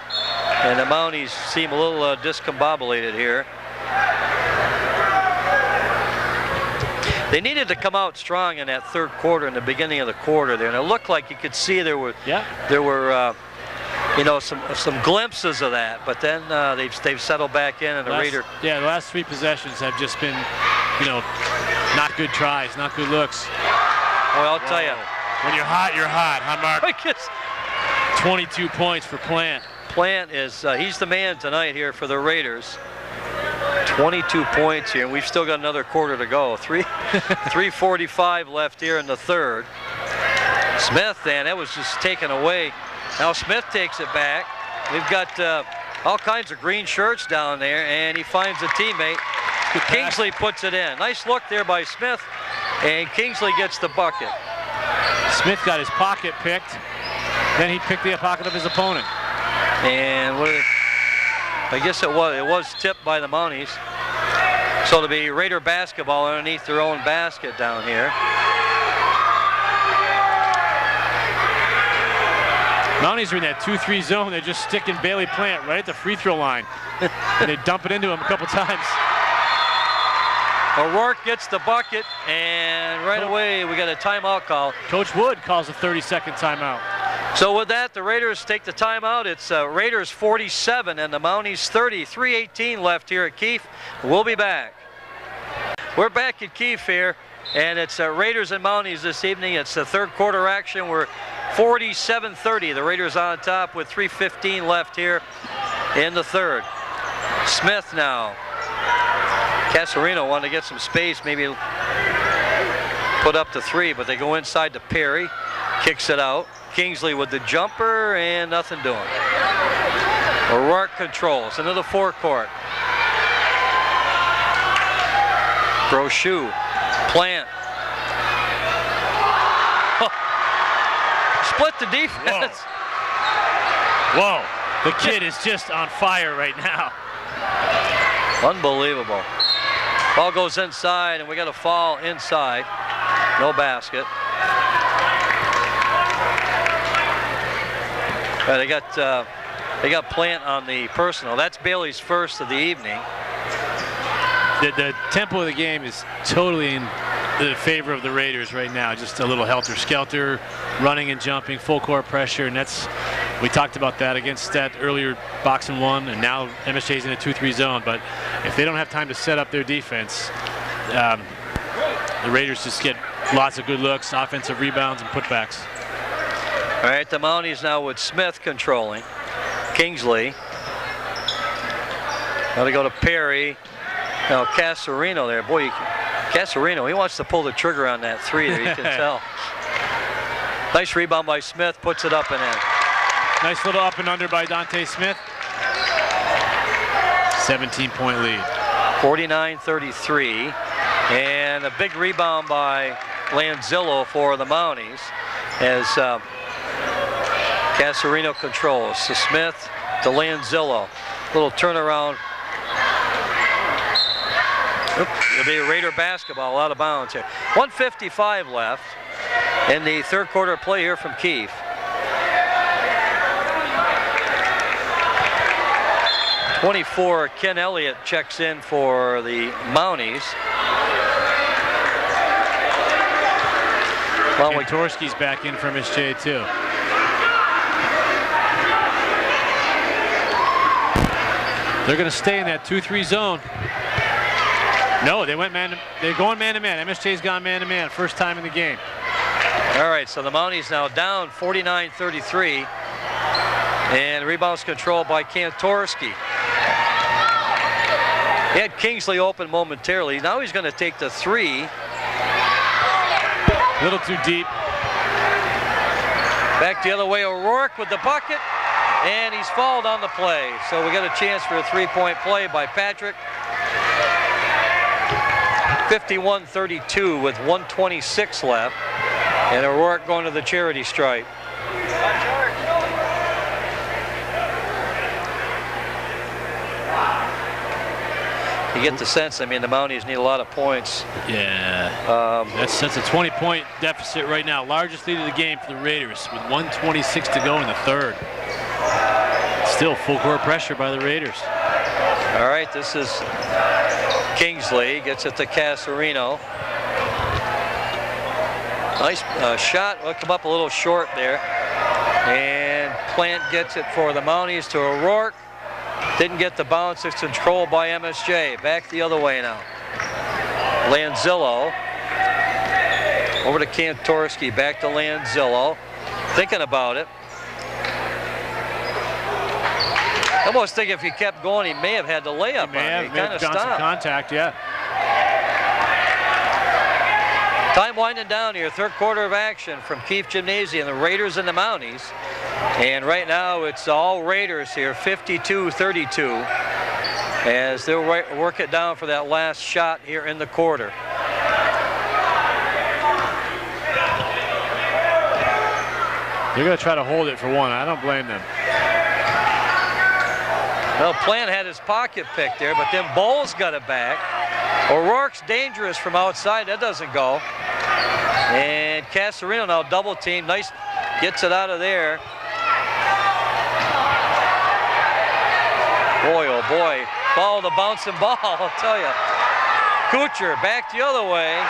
And the Mounties seem a little discombobulated here. They needed to come out strong in that third quarter, in the beginning of the quarter there, and it looked like you could see there were you know, some glimpses of that, but then they've settled back in, and the Raiders. Yeah, the last 3 possessions have just been, you know, not good tries, not good looks. Well, I'll tell you. When you're hot, huh, Mark? 22 points for Plant. Plant is, he's the man tonight here for the Raiders. 22 points here, and we've still got another quarter to go. 3:45 left here in the third. Smith, then, that was just taken away. Now Smith takes it back. We've got all kinds of green shirts down there, and he finds a teammate. Kingsley puts it in. Nice look there by Smith, and Kingsley gets the bucket. Smith got his pocket picked. Then he picked the pocket of his opponent. And I guess it was tipped by the Mounties. So it'll be Raider basketball underneath their own basket down here. Mounties are in that 2-3 zone. They're just sticking Bailey Plant right at the free throw line. And they dump it into him a couple times. O'Rourke gets the bucket, and right away we got a timeout call. Coach Wood calls a 30-second timeout. So with that, the Raiders take the timeout. It's Raiders 47 and the Mounties 30. 3:18 left here at Keefe. We'll be back. We're back at Keefe here, and it's Raiders and Mounties this evening. It's the third quarter action. We're 47-30. The Raiders on top with 3:15 left here in the third. Smith now. Casarino wanted to get some space, maybe put up to 3, but they go inside to Perry. Kicks it out. Kingsley with the jumper, and nothing doing. O'Rourke controls into the forecourt. Brochu, Plant. Split the defense. Whoa. The kid is just on fire right now. Unbelievable. Ball goes inside, and we got a foul inside. No basket. They got Plant on the personal. That's Bailey's first of the evening. The tempo of the game is totally in the favor of the Raiders right now. Just a little helter-skelter, running and jumping, full court pressure, and we talked about that against that earlier boxing one, and now MSJ's in a 2-3 zone. But if they don't have time to set up their defense, the Raiders just get lots of good looks, offensive rebounds, and putbacks. All right, the Mounties now with Smith controlling. Kingsley. Now they go to Perry. Now Casarino there. Boy, Casarino, he wants to pull the trigger on that 3 there, you can tell. Nice rebound by Smith, puts it up and in. Nice little up and under by Dante Smith. 17-point lead. 49-33. And a big rebound by Lanzillo for the Mounties as Casarino controls. To Smith, to Lanzillo. Little turnaround. It'll be Raider basketball out of bounds here. 1:55 left in the third quarter of play here from Keefe. .24, Ken Elliott checks in for the Mounties. Torski's back in from MSJ too. They're going to stay in that 2-3 zone. No, they're going man-to-man. MSJ's gone man-to-man, first time in the game. All right, so the Mounties now down 49-33. And rebounds controlled by Kantorski. He had Kingsley open momentarily. Now he's going to take the 3. A little too deep. Back the other way, O'Rourke with the bucket. And he's fouled on the play. So we got a chance for a 3-point play by Patrick. 51-32 with 1:26 left. And O'Rourke going to the charity stripe. You get the sense, I mean, the Mounties need a lot of points. Yeah, that's a 20-point deficit right now. Largest lead of the game for the Raiders with 1:26 to go in the third. Still full court pressure by the Raiders. All right, this is Kingsley, gets it to Casarino. Nice shot. Will come up a little short there. And Plant gets it for the Mounties to O'Rourke. Didn't get the bounce. It's controlled by MSJ. Back the other way now. Lanzillo. Over to Kantorski. Back to Lanzillo. Thinking about it. I almost think if he kept going, he may have had the layup on it. He kind of stopped. Contact, yeah. Time winding down here, third quarter of action from Keefe Gymnasium, the Raiders and the Mounties. And right now it's all Raiders here, 52-32, as they'll work it down for that last shot here in the quarter. They're going to try to hold it for one. I don't blame them. Well, Plant had his pocket picked there, but then Bowles got it back. O'Rourke's dangerous from outside. That doesn't go. And Casarino now double team. Nice, gets it out of there. Boy, oh boy. Follow the bouncing ball, I'll tell you. Kuchar back the other way.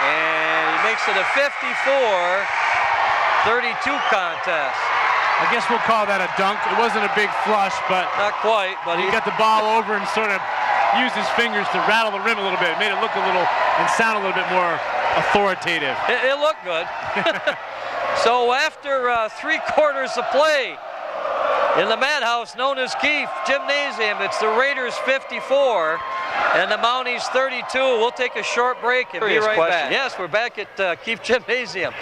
And he makes it a 54-32 contest. I guess we'll call that a dunk. It wasn't a big flush, but not quite. But he got the ball over and sort of used his fingers to rattle the rim a little bit. It made it look a little and sound a little bit more authoritative. It looked good. So after 3 quarters of play in the madhouse known as Keefe Gymnasium, it's the Raiders 54 and the Mounties 32. We'll take a short break and be right back. Yes, we're back at Keefe Gymnasium.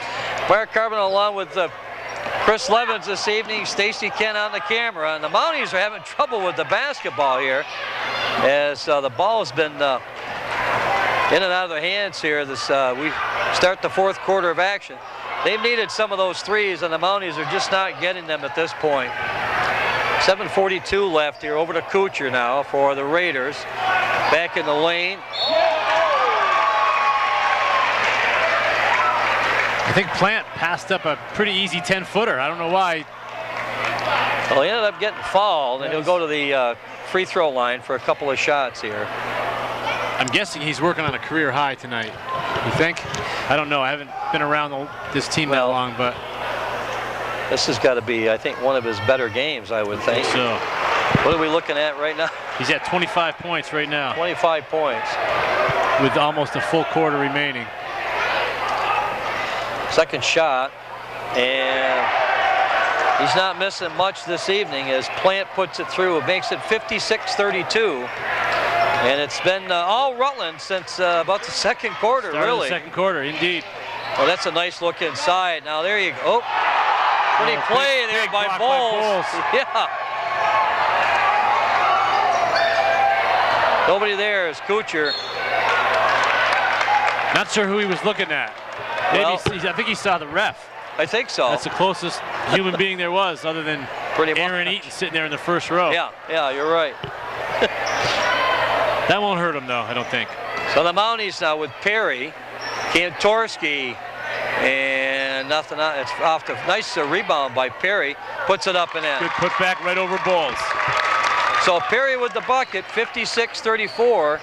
Mark Carboneau along with Chris Levins this evening, Stacy Kent on the camera, and the Mounties are having trouble with the basketball here as the ball has been in and out of their hands here. We start the fourth quarter of action. They've needed some of those threes, and the Mounties are just not getting them at this point. 7:42 left here. Over to Kuchar now for the Raiders. Back in the lane. I think Plant passed up a pretty easy 10-footer. I don't know why. Well, he ended up getting fouled, and he'll go to the free throw line for a couple of shots here. I'm guessing he's working on a career high tonight. You think? I don't know. I haven't been around this team that long, but this has got to be, I think, one of his better games, I would think. So. What are we looking at right now? He's at 25 points right now. 25 points. With almost a full quarter remaining. Second shot, and he's not missing much this evening as Plant puts it through. It makes it 56-32, and it's been all Rutland since about the second quarter, really. The second quarter, indeed. Well, that's a nice look inside. Now there you go. Oh, pretty play there by Bowles. Yeah. Nobody there is Kuchar. Not sure who he was looking at. Maybe I think he saw the ref. I think so. That's the closest human being there was, other than Aaron Eaton sitting there in the first row. Yeah, you're right. That won't hurt him, though, I don't think. So the Mounties now with Perry, Kantorski, and nothing. It's off the nice rebound by Perry. Puts it up and in. Good putback right over Bowles. So Perry with the bucket, 56-34,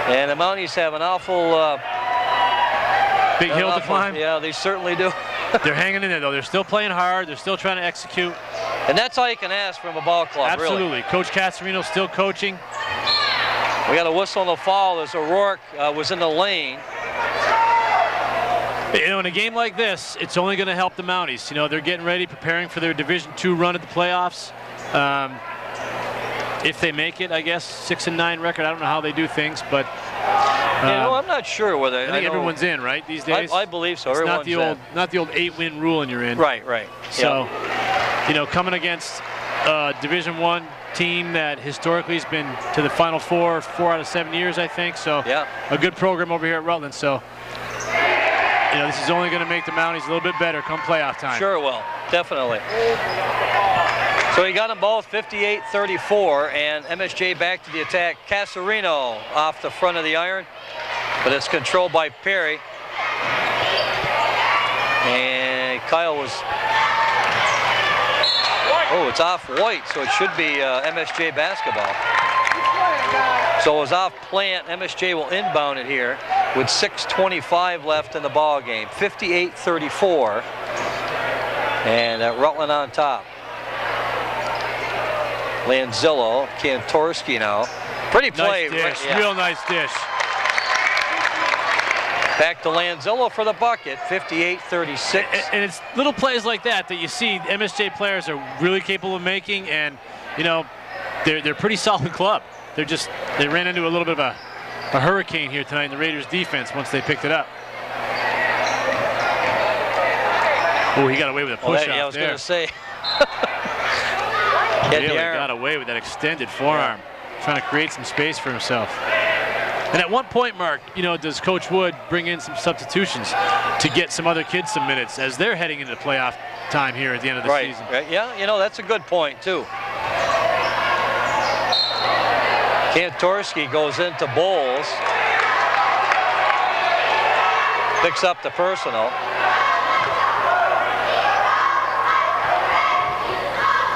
and the Mounties have an awful. Big hill to climb? Yeah, they certainly do. They're hanging in there, though. They're still playing hard. They're still trying to execute. And that's all you can ask from a ball club, Absolutely. really. Coach Casarino still coaching. We got a whistle on the foul as O'Rourke was in the lane. You know, in a game like this, it's only going to help the Mounties. You know, they're getting ready, preparing for their Division II run at the playoffs. If they make it, I guess, 6-9 record. I don't know how they do things, but I'm not sure whether. I think everyone's in, right, these days? I believe so. It's Everyone's not the old 8-win rule, and you're in. Right. So, you know, coming against Division I team that historically has been to the Final Four 4 out of 7 years, I think. So, a good program over here at Rutland. So, you know, this is only going to make the Mounties a little bit better come playoff time. Sure it will, definitely. So he got them both 58-34, and MSJ back to the attack. Casarino off the front of the iron, but it's controlled by Perry. And Kyle was Oh, it's off White, so it should be MSJ basketball. So it's off Plant. MSJ will inbound it here with 6:25 left in the ball game. 58-34. And Rutland on top. Lanzillo, Kantorski now. Pretty play. Nice dish, yeah. real nice dish. Back to Lanzillo for the bucket, 58-36. And it's little plays like that you see MSJ players are really capable of making, and you know, they're a pretty solid club. They ran into a little bit of a hurricane here tonight in the Raiders defense once they picked it up. Oh, he got away with a push-off I was going to say. Really got away with that extended forearm, trying to create some space for himself. And at one point, Mark, you know, does Coach Wood bring in some substitutions to get some other kids some minutes as they're heading into playoff time here at the end of the season? Right, yeah, you know, that's a good point, too. Kantorski goes into Bowles. Picks up the personal.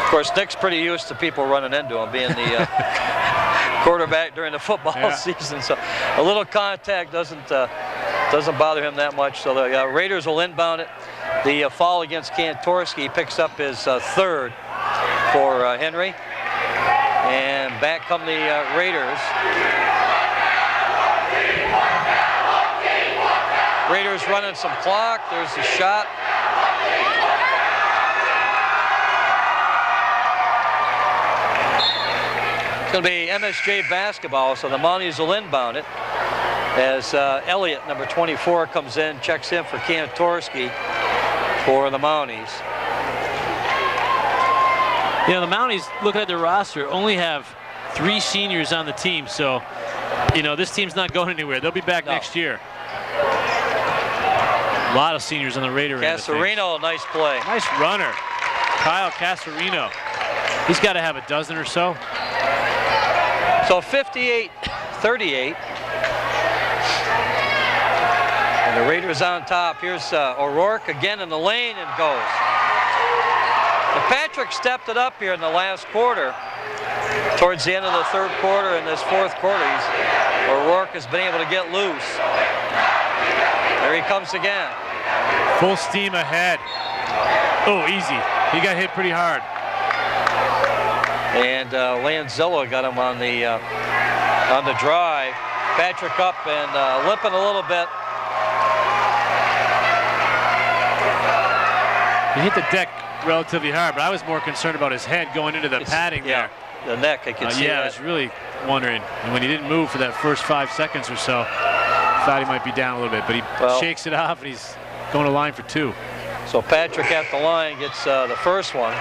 Of course, Nick's pretty used to people running into him, being the quarterback during the football season. So a little contact doesn't bother him that much. So the Raiders will inbound it. The foul against Kantorski picks up his third for Henry. And back come the Raiders. Raiders running some clock. There's the shot. It's going to be MSJ basketball, so the Mounties will inbound it as Elliott, number 24, comes in, checks in for Kantorski for the Mounties. You know, the Mounties, looking at their roster, only have 3 seniors on the team, so, you know, this team's not going anywhere. They'll be back next year. A lot of seniors on the Raider end. Casarino, nice play. Nice runner. Kyle Casarino. He's got to have a dozen or so. So 58-38. And the Raiders on top. Here's O'Rourke again in the lane and goes. And Patrick stepped it up here in the last quarter. Towards the end of the third quarter in this fourth quarter, O'Rourke has been able to get loose. There he comes again. Full steam ahead. Oh, easy. He got hit pretty hard. And Lanzillo got him on the drive. Patrick up and limping a little bit. He hit the deck relatively hard, but I was more concerned about his head going into the padding there. The neck, I can see yeah, that. I was really wondering. And when he didn't move for that first 5 seconds or so, I thought he might be down a little bit, but he shakes it off and he's going to line for 2. So Patrick at the line gets the first one.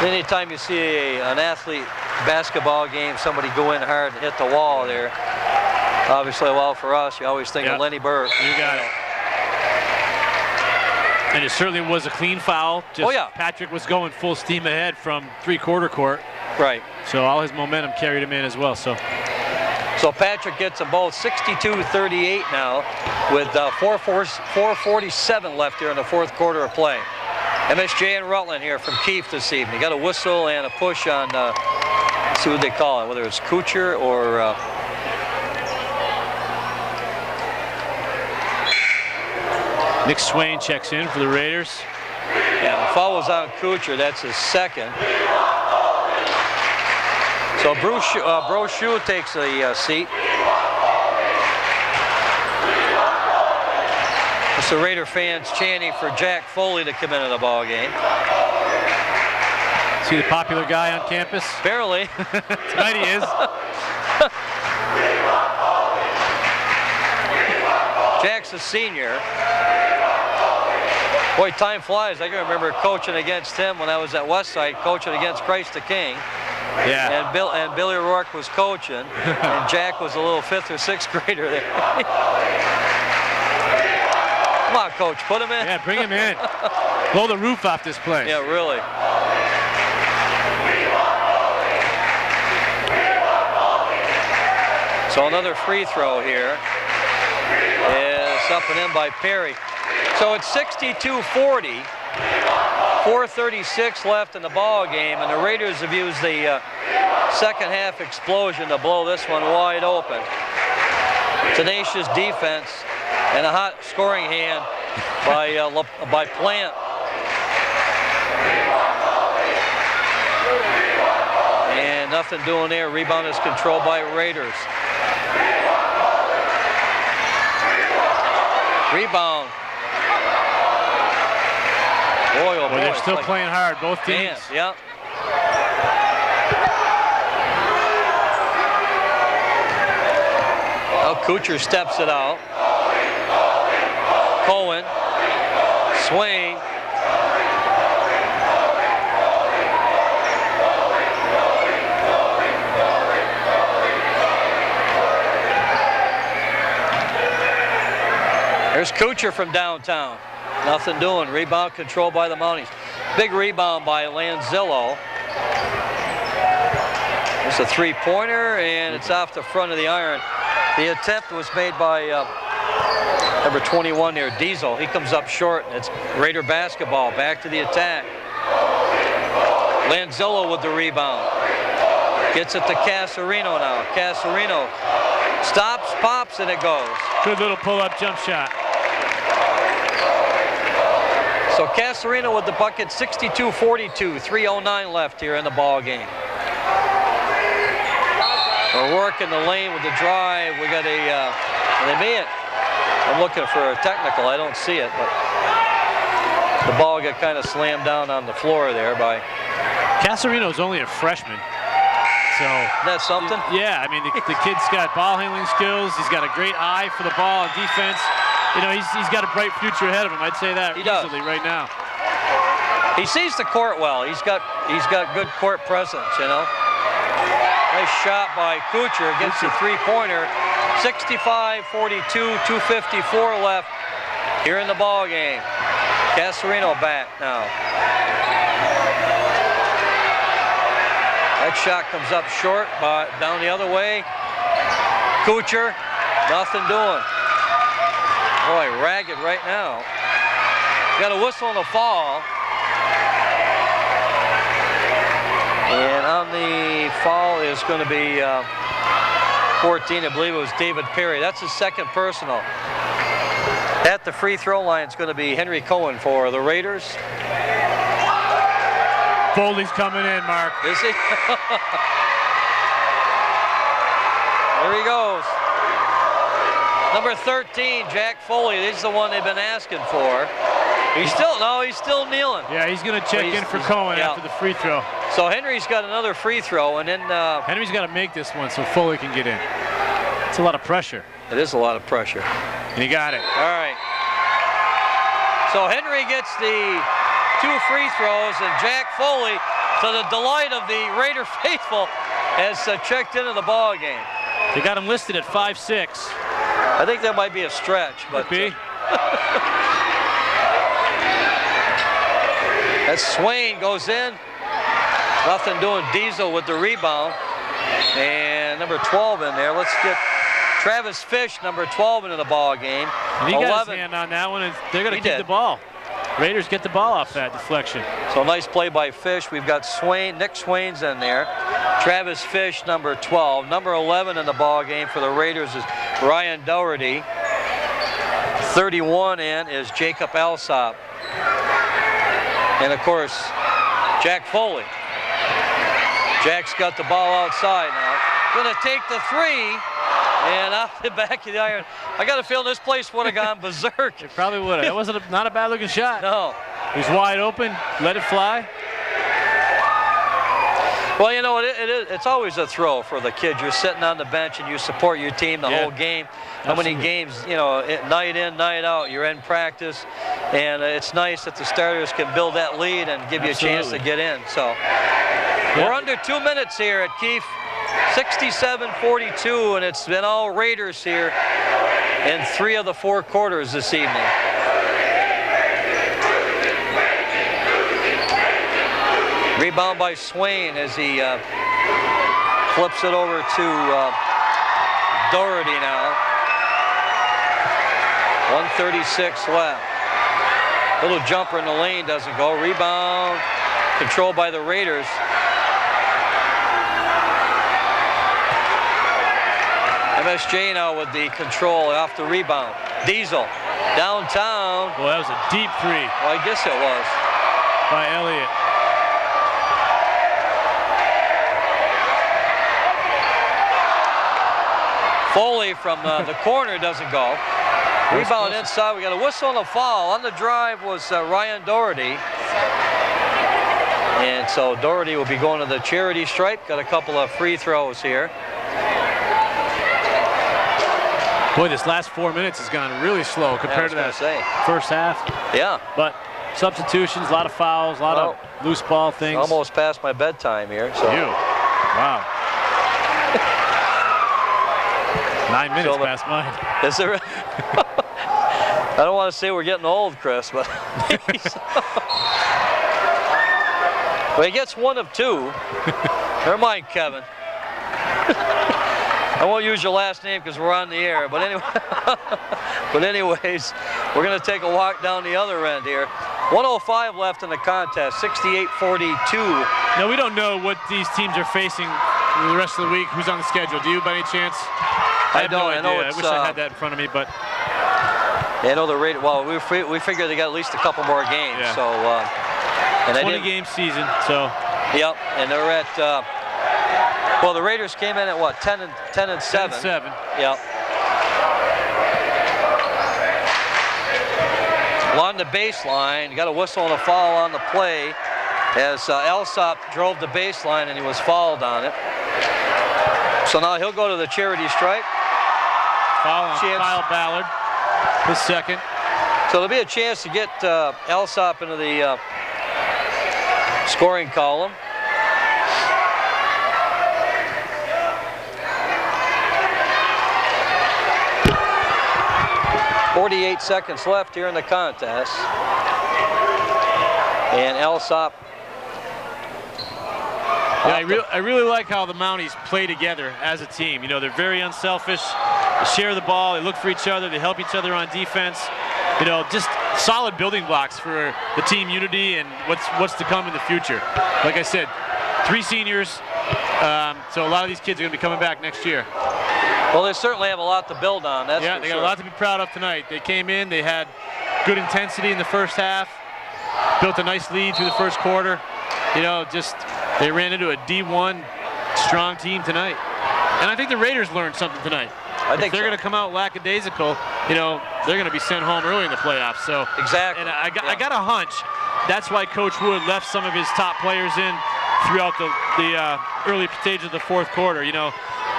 Anytime you see an athlete basketball game, somebody go in hard and hit the wall there, obviously, well, for us, you always think of Lenny Burke. You got it. And it certainly was a clean foul. Just Patrick was going full steam ahead from three-quarter court. Right. So all his momentum carried him in as well. So Patrick gets them both 62-38 now with 4:47 left here in the fourth quarter of play. MSJ and Rutland here from Keefe this evening. Got a whistle and a push on, let's see what they call it, whether it's Kuchar or Nick Swain checks in for the Raiders. Yeah, the foul was on Kuchar. That's his second. So Brochu takes a seat. It's the Raider fans chanting for Jack Foley to come into the ball game. See the popular guy on campus? Barely. Tonight he is. Jack's a senior. Boy, time flies. I can remember coaching against him when I was at Westside, coaching against Christ the King. Yeah. And Billy O'Rourke was coaching, and Jack was a little 5th or 6th grader there. Come on, Coach, put him in. Yeah, bring him in. Blow the roof off this place. Yeah, really. So another free throw here is up and in by Perry. So it's 62-40. 4:36 left in the ball game, and the Raiders have used the second half explosion to blow this one wide open. Tenacious defense and a hot scoring hand by Plant. And nothing doing there. Rebound is controlled by Raiders. Rebound. Boy, oh boy. They're still playing hard, both teams. Yeah. Now Kuchar steps it out. Cohen. Swing. There's Kuchar from downtown. Nothing doing. Rebound controlled by the Mounties. Big rebound by Lanzillo. It's a three-pointer, and it's off the front of the iron. The attempt was made by number 21 there, Diesel. He comes up short, and it's Raider basketball. Back to the attack. Lanzillo with the rebound. Gets it to Casarino now. Casarino stops, pops, and it goes. Good little pull-up jump shot. So Casarino with the bucket, 62-42, 3:09 left here in the ball game. We're working the lane with the drive. We got they may it. I'm looking for a technical. I don't see it, but the ball got kind of slammed down on the floor there by. Casarino's only a freshman. So that's something. Yeah, I mean the kid's got ball handling skills. He's got a great eye for the ball and defense. You know, he's got a bright future ahead of him. I'd say that easily right now. He sees the court well. He's got good court presence, you know. Nice shot by Kuchar. Gets the three-pointer. 65-42, 2:54 left here in the ball game. Casarino back now. That shot comes up short, but down the other way. Kuchar, nothing doing. Boy, ragged right now. Got a whistle and a foul. And on the foul is going to be 14. I believe it was David Perry. That's his second personal. At the free throw line, it's going to be Henry Cohen for the Raiders. Foley's coming in, Mark. Is he? There he goes. Number 13, Jack Foley. This is the one they've been asking for. He's still kneeling. Yeah, he's going to check in for Cohen after the free throw. So Henry's got another free throw, and then Henry's got to make this one so Foley can get in. It's a lot of pressure. It is a lot of pressure. And he got it. All right. So Henry gets the 2 free throws, and Jack Foley, to the delight of the Raider faithful, has checked into the ball game. They got him listed at 5'6". I think that might be a stretch, but that Swain goes in. Nothing doing. Diesel with the rebound, and number 12 in there. Let's get Travis Fish, number 12, into the ball game. And he got his hand on that one, and they're going to keep the ball. Raiders get the ball off that deflection. So nice play by Fish. We've got Nick Swain's in there. Travis Fish, number 12. Number 11 in the ball game for the Raiders is Ryan Dougherty. 31 in is Jacob Alsop. And of course, Jack Foley. Jack's got the ball outside now. Gonna take the three, and off the back of the iron. I got a feeling this place would have gone berserk. It probably would have. It wasn't not a bad looking shot. No. He's wide open, let it fly. Well, you know, it's always a thrill for the kids. You're sitting on the bench and you support your team the whole game. How many games, you know, night in, night out, you're in practice. And it's nice that the starters can build that lead and give you a chance to get in. So we're under 2 minutes here at Keefe. 67-42, and it's been all Raiders here in 3 of the 4 quarters this evening. Rebound by Swain as he flips it over to Dougherty now. 1:36 left. Little jumper in the lane doesn't go. Rebound controlled by the Raiders. MSJ now with the control off the rebound. Diesel downtown. Well, that was a deep three. Well, I guess it was. By Elliott. Foley from the corner doesn't go. Rebound inside. We got a whistle and a foul. On the drive was Ryan Doherty. And so Doherty will be going to the charity stripe. Got a couple of free throws here. Boy, this last 4 minutes has gone really slow compared to that first half. Yeah. But substitutions, a lot of fouls, a lot of loose ball things. Almost past my bedtime here. So. Wow. 9 minutes past mine. Is there? I don't want to say we're getting old, Chris, but well, he gets 1 of 2. Never mind, Kevin. I won't use your last name because we're on the air, but anyway. But anyways, we're going to take a walk down the other end here. 105 left in the contest, 68-42. No, we don't know what these teams are facing the rest of the week. Who's on the schedule? Do you, by any chance? I have no idea. I wish I had that in front of me, but I know the rate. Well, we figure they got at least a couple more games. Yeah. So and 20-game season. So. Yep, and they're at. Well, the Raiders came in at what? 10 and 7. 10 and 7. Yep. Along the baseline, got a whistle and a foul on the play as Alsop drove the baseline and he was fouled on it. So now he'll go to the charity stripe. Foul on Kyle Ballard, his second. So there'll be a chance to get Alsop into the scoring column. .48 seconds left here in the contest. And Alsop. Yeah, I really like how the Mounties play together as a team. You know, they're very unselfish. They share the ball. They look for each other. They help each other on defense. You know, just solid building blocks for the team unity and what's to come in the future. Like I said, 3 seniors. So a lot of these kids are going to be coming back next year. Well, they certainly have a lot to build on. That's yeah, they got a lot to be proud of tonight. They came in, they had good intensity in the first half, built a nice lead through the first quarter. You know, just they ran into a D1 strong team tonight. And I think the Raiders learned something tonight. I think they're going to come out lackadaisical, you know, they're going to be sent home early in the playoffs. So exactly. And I got a hunch. That's why Coach Wood left some of his top players in throughout the early stage of the fourth quarter. You know,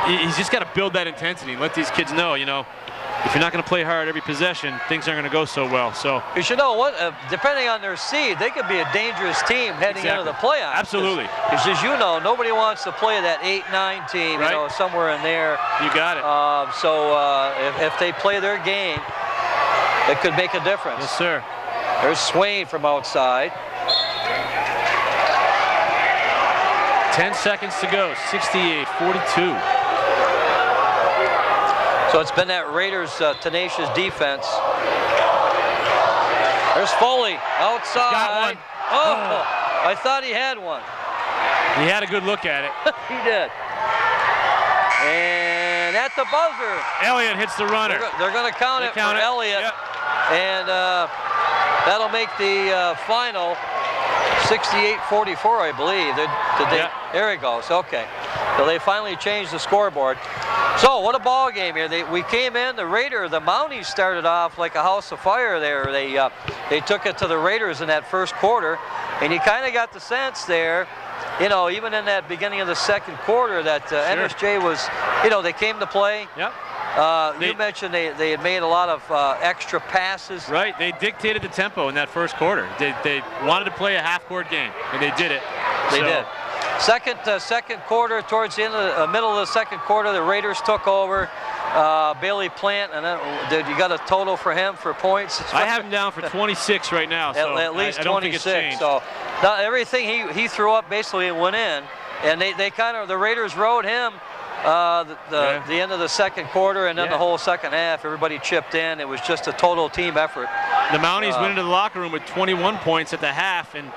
he's just got to build that intensity and let these kids know, you know, if you're not going to play hard every possession, things aren't going to go so well. So you should know what, depending on their seed, they could be a dangerous team heading into the playoffs. Absolutely. Because as you know, nobody wants to play that 8-9 team, right. You know, somewhere in there. You got it. If they play their game, it could make a difference. Yes, sir. There's Swain from outside. 10 seconds to go, 68-42. So it's been that Raiders tenacious defense. There's Foley outside. Got one. Oh, I thought he had one. He had a good look at it. He did. And at the buzzer. Elliott hits the runner. They're going to count it for Elliott. Yep. And that'll make the final 68-44, I believe. There it goes. Okay. So they finally changed the scoreboard. So what a ball game here. We came in, the Mounties started off like a house of fire there. They took it to the Raiders in that first quarter, and you kind of got the sense there, you know, even in that beginning of the second quarter that MSJ was, you know, they came to play. Yep. You mentioned they had made a lot of extra passes. Right, they dictated the tempo in that first quarter. They wanted to play a half-court game, and they did it. They did. Second quarter, towards the end of the middle of the second quarter, the Raiders took over. Bailey Plant, and then, you got a total for him for points? I have him down for 26 right now. So at least I don't think it's 26. So everything he threw up basically went in, and the Raiders rode him. The end of the second quarter and then the whole second half, everybody chipped in. It was just a total team effort. The Mounties went into the locker room with 21 points at the half, and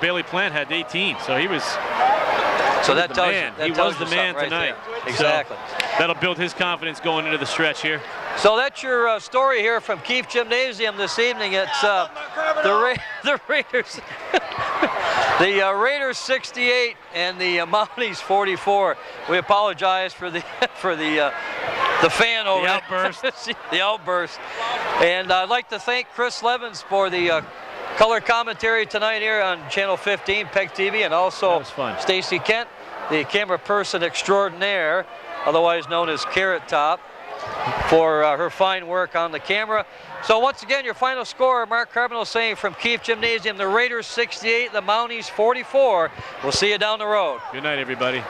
Bailey Plant had 18, so he was. So that tells you, he was the man tonight. Exactly. So that'll build his confidence going into the stretch here. So that's your story here from Keefe Gymnasium this evening. It's the Raiders, the Raiders 68 and the Mounties 44. We apologize for the fan over the outburst. The outburst. And I'd like to thank Chris Levins for the color commentary tonight here on Channel 15, PEGTV, and also Stacy Kent, the camera person extraordinaire, otherwise known as Carrot Top, for her fine work on the camera. So once again, your final score, Mark Carboneau saying from Keefe Gymnasium, the Raiders 68, the Mounties 44. We'll see you down the road. Good night, everybody.